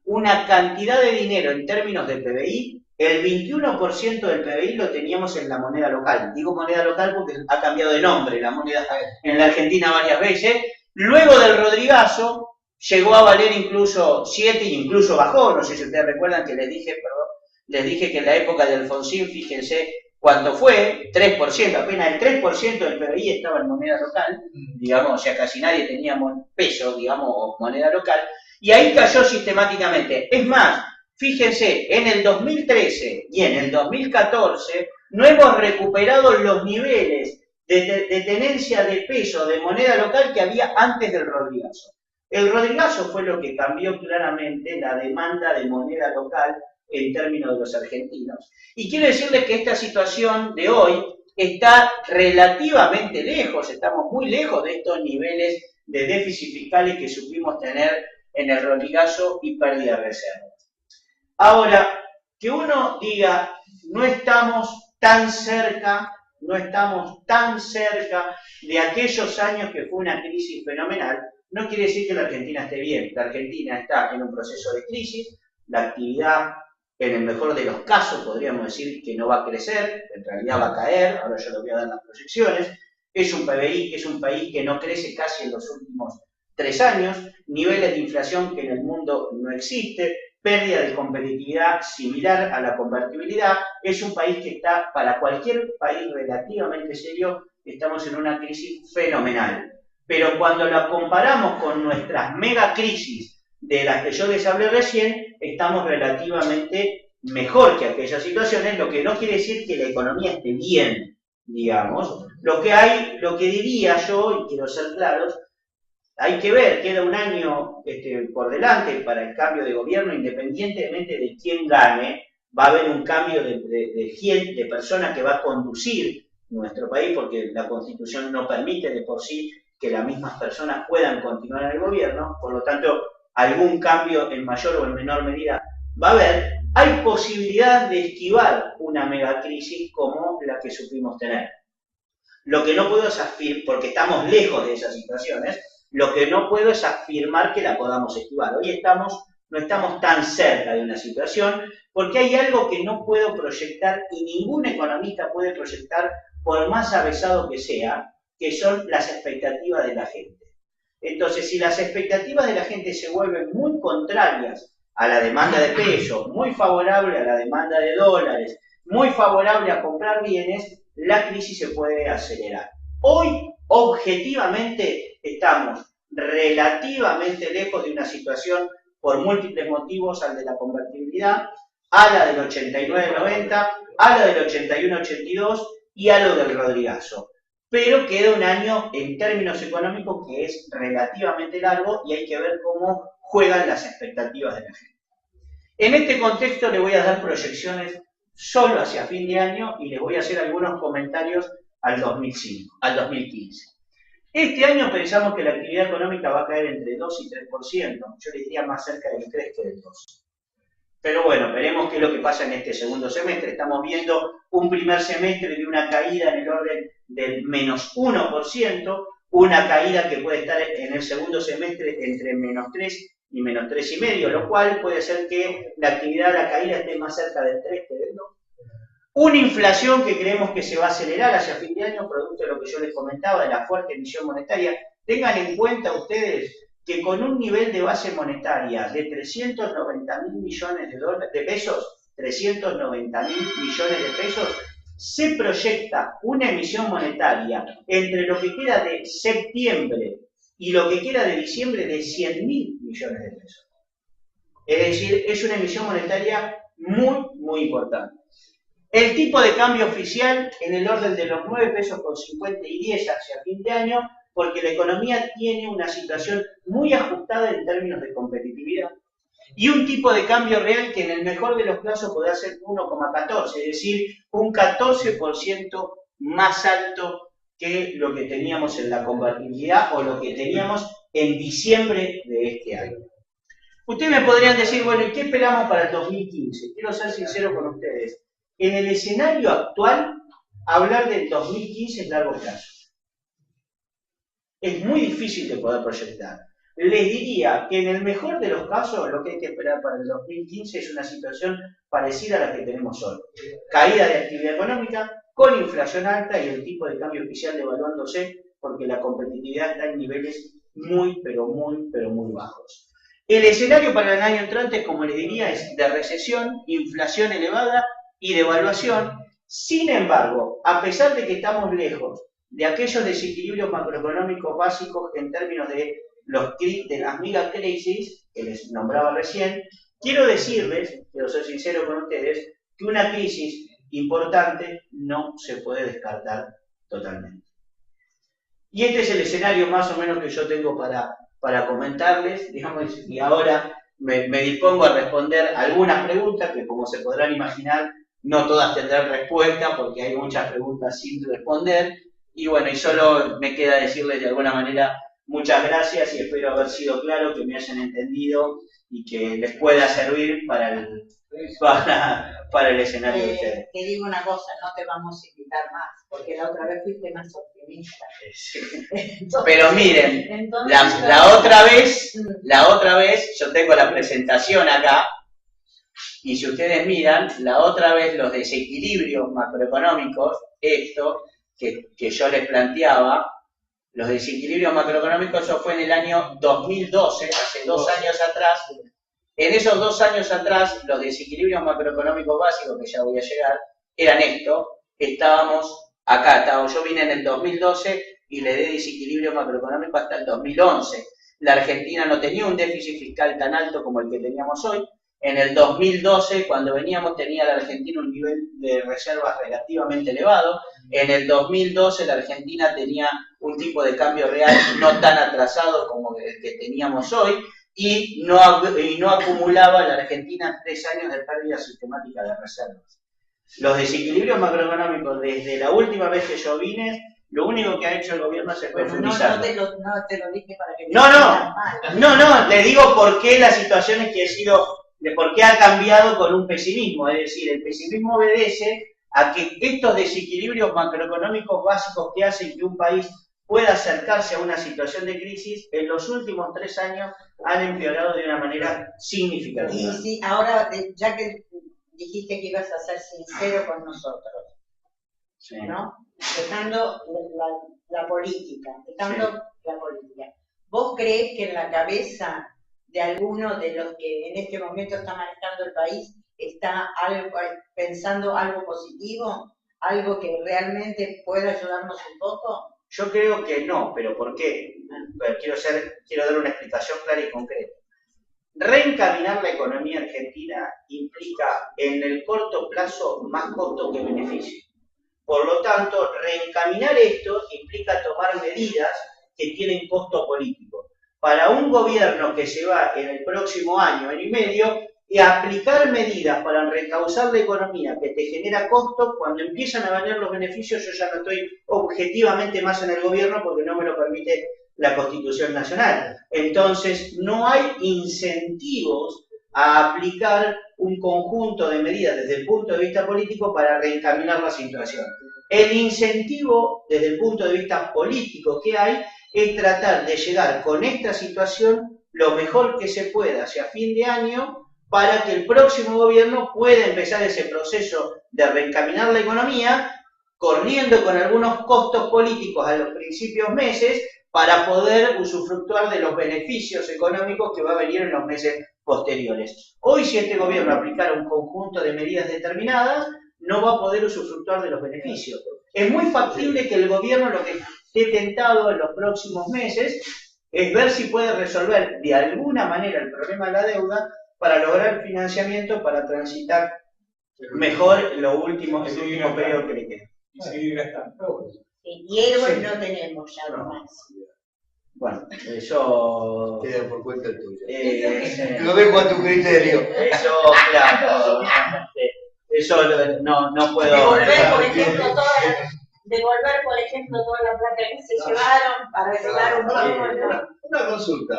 una cantidad de dinero en términos de PBI, el 21% del PBI lo teníamos en la moneda local. Digo moneda local porque ha cambiado de nombre la moneda en la Argentina varias veces. Luego del Rodrigazo llegó a valer incluso 7 e incluso bajó. No sé si ustedes recuerdan que les dije que en la época de Alfonsín, fíjense cuánto fue, 3%, apenas el 3% del PBI estaba en moneda local, digamos, o sea, casi nadie tenía peso, digamos, o moneda local. Y ahí cayó sistemáticamente. Es más, fíjense, en el 2013 y en el 2014 no hemos recuperado los niveles de tenencia de peso de moneda local que había antes del Rodrigazo. El Rodrigazo fue lo que cambió claramente la demanda de moneda local en términos de los argentinos. Y quiero decirles que esta situación de hoy está relativamente lejos, estamos muy lejos de estos niveles de déficit fiscales que supimos tener en el Rodrigazo y pérdida de reservas. Ahora, que uno diga, no estamos tan cerca de aquellos años que fue una crisis fenomenal, no quiere decir que la Argentina esté bien. La Argentina está en un proceso de crisis, la actividad en el mejor de los casos podríamos decir que no va a crecer, en realidad va a caer, ahora yo le voy a dar las proyecciones. Es un país que no crece casi en los últimos 3 años, niveles de inflación que en el mundo no existe, pérdida de competitividad similar a la convertibilidad. Es un país que está, para cualquier país relativamente serio, estamos en una crisis fenomenal. Pero cuando la comparamos con nuestras mega crisis de las que yo les hablé recién, estamos relativamente mejor que aquellas situaciones, lo que no quiere decir que la economía esté bien, digamos. Lo que diría yo, y quiero ser claros, hay que ver, queda un año por delante para el cambio de gobierno, independientemente de quién gane, va a haber un cambio de persona que va a conducir nuestro país, porque la Constitución no permite de por sí que las mismas personas puedan continuar en el gobierno, por lo tanto, algún cambio en mayor o en menor medida va a haber. Hay posibilidad de esquivar una megacrisis como la que supimos tener. Lo que no puedo es afirmar, porque estamos lejos de esas situaciones, lo que no puedo es afirmar que la podamos esquivar. Hoy no estamos tan cerca de una situación, porque hay algo que no puedo proyectar y ningún economista puede proyectar, por más avesado que sea, que son las expectativas de la gente. Entonces, si las expectativas de la gente se vuelven muy contrarias a la demanda de pesos, muy favorable a la demanda de dólares, muy favorable a comprar bienes, la crisis se puede acelerar. Hoy, objetivamente, estamos relativamente lejos de una situación por múltiples motivos, al de la convertibilidad, a la del 89-90, a la del 81-82 y a lo del Rodrigazo. Pero queda un año en términos económicos que es relativamente largo y hay que ver cómo juegan las expectativas de la gente. En este contexto le voy a dar proyecciones solo hacia fin de año y les voy a hacer algunos comentarios al 2015. Este año pensamos que la actividad económica va a caer entre 2 y 3%, yo les diría más cerca del 3 que del 2. Pero bueno, veremos qué es lo que pasa en este segundo semestre. Estamos viendo un primer semestre de una caída en el orden del menos 1%, una caída que puede estar en el segundo semestre entre menos 3 y menos 3,5, lo cual puede ser que la actividad de la caída esté más cerca del 3 que del 2. Una inflación que creemos que se va a acelerar hacia fin de año, producto de lo que yo les comentaba, de la fuerte emisión monetaria. Tengan en cuenta ustedes que con un nivel de base monetaria de 390.000 millones de pesos, 390.000 millones de pesos, se proyecta una emisión monetaria entre lo que queda de septiembre y lo que queda de diciembre de 100.000 millones de pesos. Es decir, es una emisión monetaria muy, muy importante. El tipo de cambio oficial en el orden de los 9 pesos con 50 y 10 hacia fin de año, porque la economía tiene una situación muy ajustada en términos de competitividad. Y un tipo de cambio real que en el mejor de los casos podrá ser 1,14, es decir, un 14% más alto que lo que teníamos en la convertibilidad o lo que teníamos en diciembre de este año. Ustedes me podrían decir, bueno, ¿y qué esperamos para el 2015? Quiero ser sincero con ustedes. En el escenario actual, hablar del 2015 es largo plazo. Es muy difícil de poder proyectar. Les diría que en el mejor de los casos, lo que hay que esperar para el 2015 es una situación parecida a la que tenemos hoy. Caída de actividad económica, con inflación alta y el tipo de cambio oficial devaluándose, porque la competitividad está en niveles muy, pero muy bajos. El escenario para el año entrante, como les diría, es de recesión, inflación elevada y devaluación. Sin embargo, a pesar de que estamos lejos de aquellos desequilibrios macroeconómicos básicos en términos de las megacrisis que les nombraba recién, quiero decirles, quiero ser sincero con ustedes, que una crisis importante no se puede descartar totalmente. Y este es el escenario más o menos que yo tengo para comentarles, digamos, y ahora me dispongo a responder algunas preguntas que, como se podrán imaginar, no todas tendrán respuesta porque hay muchas preguntas sin responder. Y bueno, y solo me queda decirles de alguna manera muchas gracias y espero haber sido claro, que me hayan entendido y que les pueda servir para el escenario de ustedes. Te digo una cosa, no te vamos a invitar más, porque la otra vez fuiste más optimista. Sí. Entonces, pero miren, la otra vez yo tengo la presentación acá Y si ustedes miran, la otra vez los desequilibrios macroeconómicos, esto que yo les planteaba, los desequilibrios macroeconómicos, eso fue en el año 2012, hace 2 años atrás. En esos 2 años atrás, los desequilibrios macroeconómicos básicos, que ya voy a llegar, eran esto. Estábamos acá, yo vine en el 2012 y le di desequilibrio macroeconómico hasta el 2011. La Argentina no tenía un déficit fiscal tan alto como el que teníamos hoy. En el 2012, cuando veníamos, tenía la Argentina un nivel de reservas relativamente elevado. En el 2012, la Argentina tenía un tipo de cambio real no tan atrasado como el que teníamos hoy. Y no acumulaba la Argentina 3 años de pérdida sistemática de reservas. Los desequilibrios macroeconómicos, desde la última vez que yo vine, lo único que ha hecho el gobierno es profundizar. No te lo dije para que te No, le digo por qué las situaciones que he sido, de por qué ha cambiado con un pesimismo. Es decir, el pesimismo obedece a que estos desequilibrios macroeconómicos básicos que hacen que un país pueda acercarse a una situación de crisis, en los últimos 3 años han empeorado de una manera significativa. Y sí, ahora, ya que dijiste que ibas a ser sincero con nosotros, Sí. ¿no? Dejando la política, ¿Vos creés que en la cabeza de alguno de los que en este momento está manejando el país está pensando algo positivo? ¿Algo que realmente pueda ayudarnos un poco? Yo creo que no, pero ¿por qué? Quiero dar una explicación clara y concreta. Reencaminar la economía argentina implica en el corto plazo más costo que beneficio. Por lo tanto, reencaminar esto implica tomar medidas que tienen costo político. Para un gobierno que se va en el próximo año y medio, y aplicar medidas para reencauzar la economía que te genera costo, cuando empiezan a venir los beneficios, yo ya no estoy objetivamente más en el gobierno porque no me lo permite la Constitución Nacional. Entonces, no hay incentivos a aplicar un conjunto de medidas desde el punto de vista político para reencaminar la situación. El incentivo desde el punto de vista político que hay es tratar de llegar con esta situación lo mejor que se pueda hacia fin de año para que el próximo gobierno pueda empezar ese proceso de reencaminar la economía, corriendo con algunos costos políticos a los principios meses para poder usufructuar de los beneficios económicos que va a venir en los meses posteriores. Hoy, si este gobierno aplicara un conjunto de medidas determinadas, no va a poder usufructuar de los beneficios. Es muy factible que el gobierno lo que esté tentado en los próximos meses es ver si puede resolver de alguna manera el problema de la deuda para lograr financiamiento para transitar mejor el último periodo que le queda. Y seguir gastando. Y héroes no tenemos ya más. Bueno, eso... Queda por cuenta el tuyo. Lo dejo a tu criterio. Eso, claro. Eso no puedo... Devolver, por ejemplo, toda la plata que se llevaron para arreglar un poco. Una consulta.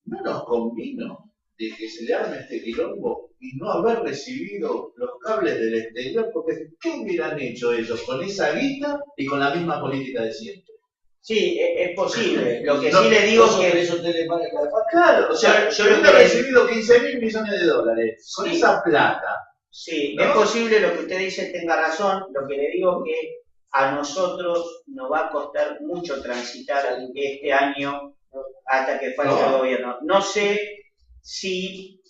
¿No nos convino de que se le arme este quilombo y no haber recibido los cables del exterior? Porque ¿qué hubieran hecho ellos con esa guita y con la misma política de siempre? Sí, es posible. Lo que sí le digo es que... Eso claro, o sea, yo he recibido 15.000 millones de dólares con esa plata. Sí, ¿no? es posible, lo que usted dice tenga razón. Lo que le digo es que a nosotros nos va a costar mucho transitar este año hasta que falte el gobierno. No sé si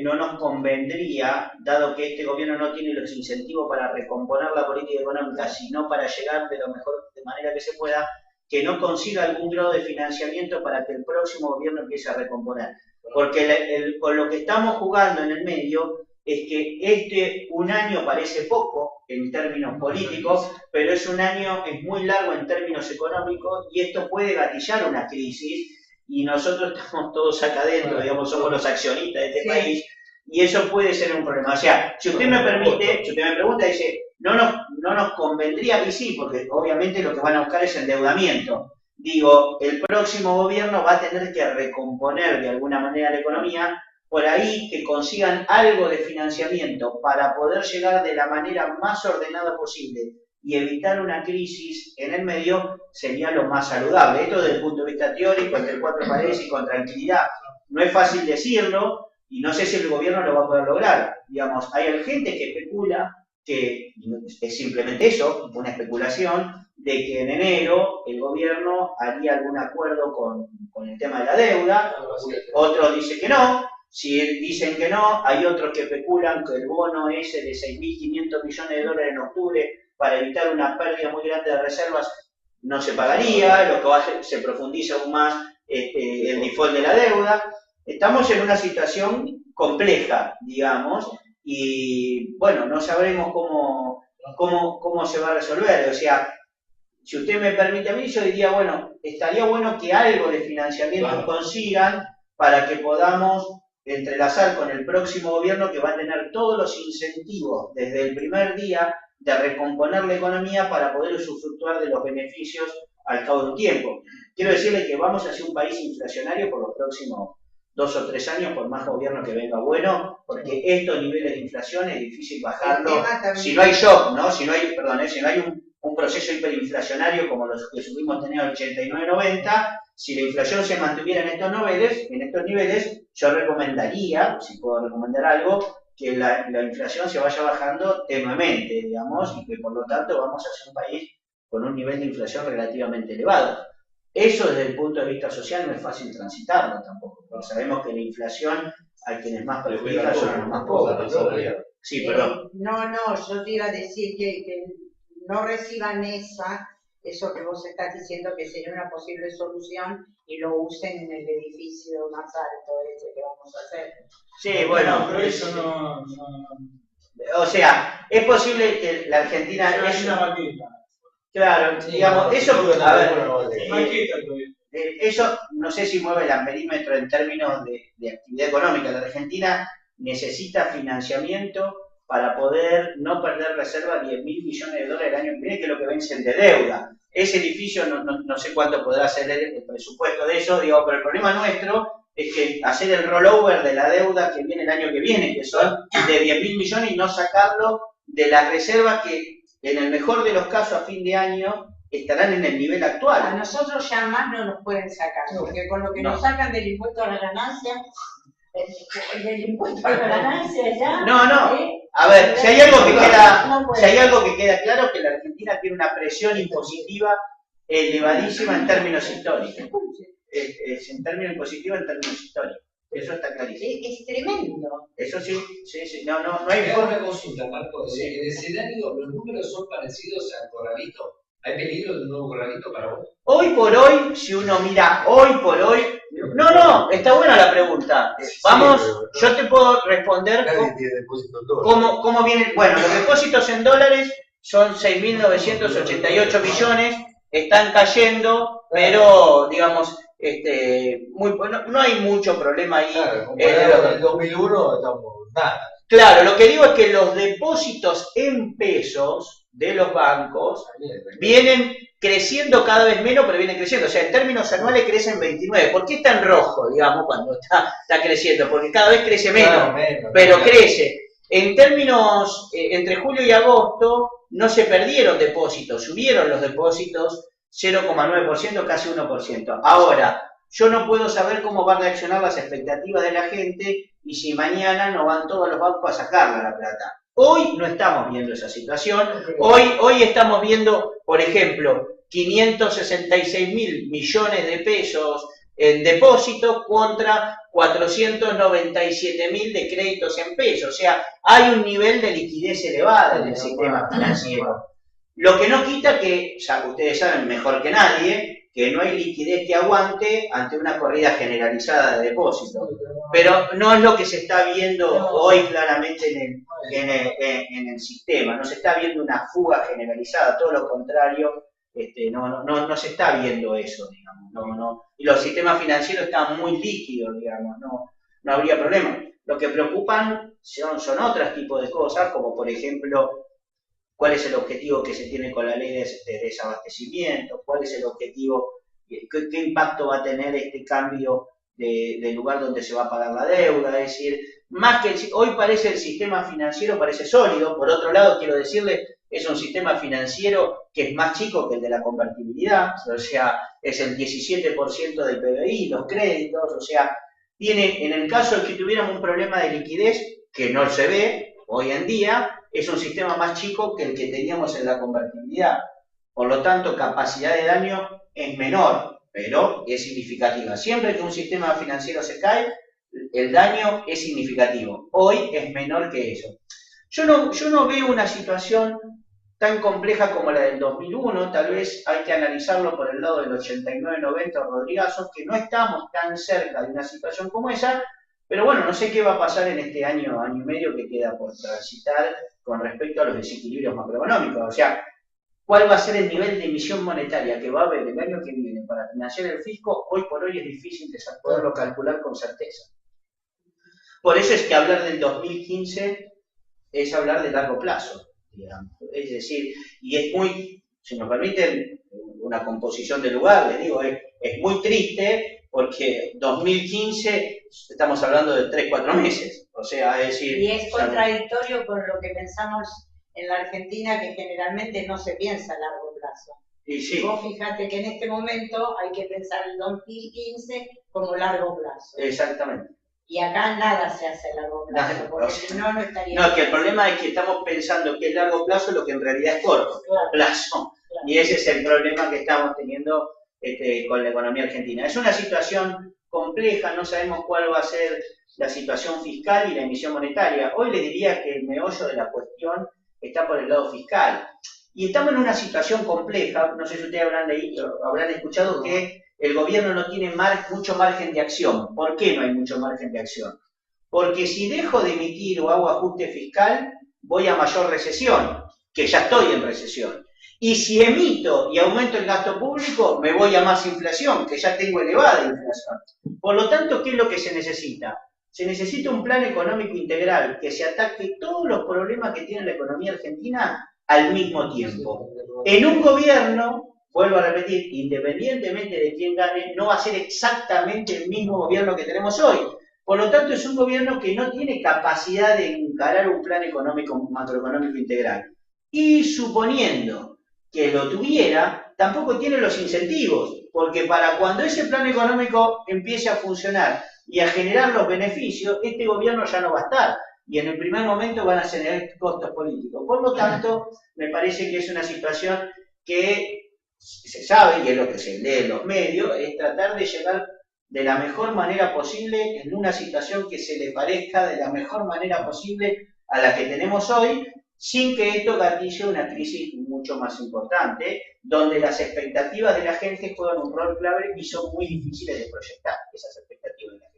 no nos convendría, dado que este gobierno no tiene los incentivos para recomponer la política económica, sino para llegar de lo mejor de manera que se pueda, que no consiga algún grado de financiamiento para que el próximo gobierno empiece a recomponer. Porque con lo que estamos jugando en el medio es que un año parece poco en términos políticos, pero es muy largo en términos económicos, y esto puede gatillar una crisis, y nosotros estamos todos acá adentro, digamos, somos los accionistas de este país, y eso puede ser un problema. O sea, si usted me permite, si usted me pregunta, dice, no nos convendría, y sí, porque obviamente lo que van a buscar es endeudamiento. Digo, el próximo gobierno va a tener que recomponer de alguna manera la economía, por ahí que consigan algo de financiamiento para poder llegar de la manera más ordenada posible y evitar una crisis en el medio, sería lo más saludable. Esto desde el punto de vista teórico, entre 4 paredes y con tranquilidad. No es fácil decirlo, y no sé si el gobierno lo va a poder lograr. Digamos, hay gente que especula que es simplemente eso, una especulación, de que en enero el gobierno haría algún acuerdo con el tema de la deuda, otros dicen que no. Si dicen que no, hay otros que especulan que el bono ese de 6.500 millones de dólares en octubre para evitar una pérdida muy grande de reservas no se pagaría, lo que se profundiza aún más el default de la deuda. Estamos en una situación compleja, digamos, y bueno, no sabremos cómo se va a resolver. O sea, si usted me permite a mí, yo diría, bueno, estaría bueno que algo de financiamiento consigan para que podamos entrelazar con el próximo gobierno que va a tener todos los incentivos desde el primer día de recomponer la economía para poder usufructuar de los beneficios al cabo de un tiempo. Quiero decirle que vamos hacia un país inflacionario por los próximos 2 o 3 años, por más gobierno que venga bueno, porque estos niveles de inflación es difícil bajarlo si no hay shock, ¿no? Si no hay un proceso hiperinflacionario como los que subimos tener en el 89-90, si la inflación se mantuviera en estos niveles, yo recomendaría, si puedo recomendar algo, que la inflación se vaya bajando tenuemente, digamos, y que por lo tanto vamos a ser un país con un nivel de inflación relativamente elevado. Eso desde el punto de vista social no es fácil transitarlo tampoco, porque sabemos que la inflación a quienes más perjudica son a los más pobres. Sí, perdón. No, yo te iba a decir que no reciban eso que vos estás diciendo que sería una posible solución y lo usen en el edificio más alto ese que vamos a hacer. Sí, bueno, pero eso no. O sea, es posible que la Argentina es una maqueta. Claro, Sí, digamos, eso, a ver, Es eso no sé si mueve el amperímetro en términos de actividad económica. La Argentina necesita financiamiento para poder no perder reserva de 10.000 millones de dólares el año que viene, que es lo que vencen de deuda. Ese edificio no sé cuánto podrá ser el presupuesto de eso, digo, pero el problema nuestro es que hacer el rollover de la deuda que viene el año que viene, que son de 10.000 millones, y no sacarlo de las reservas que en el mejor de los casos a fin de año estarán en el nivel actual. A nosotros ya más no nos pueden sacar, porque con lo que nos sacan del impuesto a la ganancia, del impuesto a la ganancia ya... A ver, si hay algo que queda claro, es que la Argentina tiene una presión impositiva elevadísima en términos históricos. En términos impositivos, en términos históricos. Eso está clarísimo. Es tremendo. Eso sí. No hay forma de consulta, Marco. En el escenario, los números son parecidos al corralito. ¿Hay peligro de un nuevo corralito para vos? Hoy por hoy, si uno mira No, está buena la pregunta. Vamos, yo te puedo responder cómo viene. Bueno, los depósitos en dólares son 6.988 millones, están cayendo, pero digamos, no hay mucho problema ahí. Claro, comparado con el 2001 estamos nada. Claro, lo que digo es que los depósitos en pesos de los bancos vienen creciendo cada vez menos, pero vienen creciendo. O sea, en términos anuales crecen 29. ¿Por qué está en rojo, digamos, cuando está creciendo? Porque cada vez crece menos, pero crece. En términos, entre julio y agosto, no se perdieron depósitos, subieron los depósitos 0,9%, casi 1%. Ahora, yo no puedo saber cómo van a reaccionar las expectativas de la gente y si mañana no van todos los bancos a sacarle la plata. Hoy no estamos viendo esa situación. Hoy estamos viendo, por ejemplo, 566.000 millones de pesos en depósitos contra 497.000 de créditos en pesos. O sea, hay un nivel de liquidez elevada en el sistema financiero. Lo que no quita que, ya ustedes saben mejor que nadie, que no hay liquidez que aguante ante una corrida generalizada de depósitos. Pero no es lo que se está viendo hoy claramente en el sistema. No se está viendo una fuga generalizada, todo lo contrario, no se está viendo eso, digamos. Y los sistemas financieros están muy líquidos, digamos, no habría problema. Lo que preocupan son otros tipos de cosas, como por ejemplo, cuál es el objetivo que se tiene con la ley de desabastecimiento, cuál es el objetivo, qué impacto va a tener este cambio del lugar donde se va a pagar la deuda. Es decir, más que hoy parece el sistema financiero parece sólido, por otro lado quiero decirle, es un sistema financiero que es más chico que el de la convertibilidad, o sea, es el 17% del PBI, los créditos, o sea, tiene, en el caso de que tuviéramos un problema de liquidez, que no se ve hoy en día, es un sistema más chico que el que teníamos en la convertibilidad. Por lo tanto, capacidad de daño es menor, pero es significativa. Siempre que un sistema financiero se cae, el daño es significativo. Hoy es menor que eso. Yo no veo una situación tan compleja como la del 2001, tal vez hay que analizarlo por el lado del 89-90 Rodrigazos, que no estamos tan cerca de una situación como esa, pero bueno, no sé qué va a pasar en este año y medio que queda por transitar con respecto a los desequilibrios macroeconómicos. O sea, ¿cuál va a ser el nivel de emisión monetaria que va a haber el año que viene para financiar el fisco? Hoy por hoy es difícil de poderlo calcular con certeza. Por eso es que hablar del 2015 es hablar de largo plazo, digamos. Es decir, y es muy, si nos permiten una composición de lugar, les digo, es muy triste porque 2015 estamos hablando de 3-4 meses. O sea, es decir... Y es contradictorio con lo que pensamos en la Argentina, que generalmente no se piensa a largo plazo. Y sí. Vos fíjate que en este momento hay que pensar el 2015 como largo plazo. Exactamente. Y acá nada se hace a largo plazo, porque si no, no estaría... No, que el problema es que estamos pensando que es largo plazo lo que en realidad es corto plazo. Claro. Y ese es el problema que estamos teniendo con la economía argentina. Es una situación compleja, no sabemos cuál va a ser la situación fiscal y la emisión monetaria. Hoy les diría que el meollo de la cuestión está por el lado fiscal. Y estamos en una situación compleja, no sé si ustedes habrán escuchado que el gobierno no tiene mucho margen de acción. ¿Por qué no hay mucho margen de acción? Porque si dejo de emitir o hago ajuste fiscal, voy a mayor recesión, que ya estoy en recesión. Y si emito y aumento el gasto público, me voy a más inflación, que ya tengo elevada inflación. Por lo tanto, ¿qué es lo que se necesita? Se necesita un plan económico integral que se ataque todos los problemas que tiene la economía argentina al mismo tiempo. En un gobierno, vuelvo a repetir, independientemente de quién gane, no va a ser exactamente el mismo gobierno que tenemos hoy. Por lo tanto, es un gobierno que no tiene capacidad de encarar un plan económico, macroeconómico integral. Y suponiendo que lo tuviera, tampoco tiene los incentivos, porque para cuando ese plan económico empiece a funcionar y a generar los beneficios, este gobierno ya no va a estar. Y en el primer momento van a generar costos políticos. Por lo tanto, me parece que es una situación que se sabe, y es lo que se lee en los medios, es tratar de llegar de la mejor manera posible en una situación que se le parezca de la mejor manera posible a la que tenemos hoy, sin que esto gatille una crisis mucho más importante, donde las expectativas de la gente juegan un rol clave y son muy difíciles de proyectar, esas expectativas de la gente.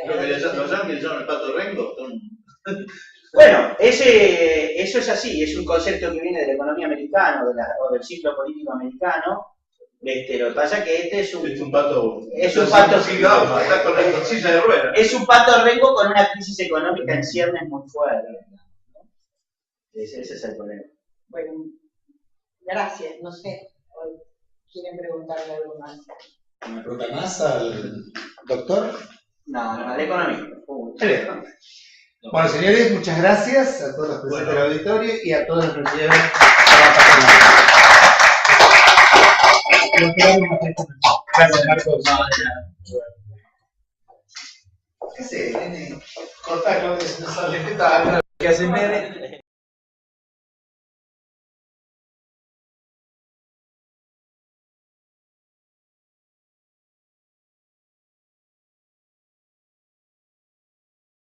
Lo que los ángeles llaman el pato Rengo. Bueno, eso es así, es un concepto que viene de la economía americana o del ciclo político americano. Lo que pasa es que este es un pato. Es un pato Rengo, está con la silla de ruedas. Es un pato Rengo con una crisis económica en ciernes muy fuerte. Ese es el problema. Bueno, gracias, no sé. ¿Quieren preguntarle algo más? ¿Una pregunta más al doctor? No, al economista. Bueno, señores, muchas gracias a todos los presentes del auditorio y a todos los que nos llevan a la patronal. Gracias, Marcos. ¿Qué haces, nene? Cortá, no sale. ¿Qué hacen, nene?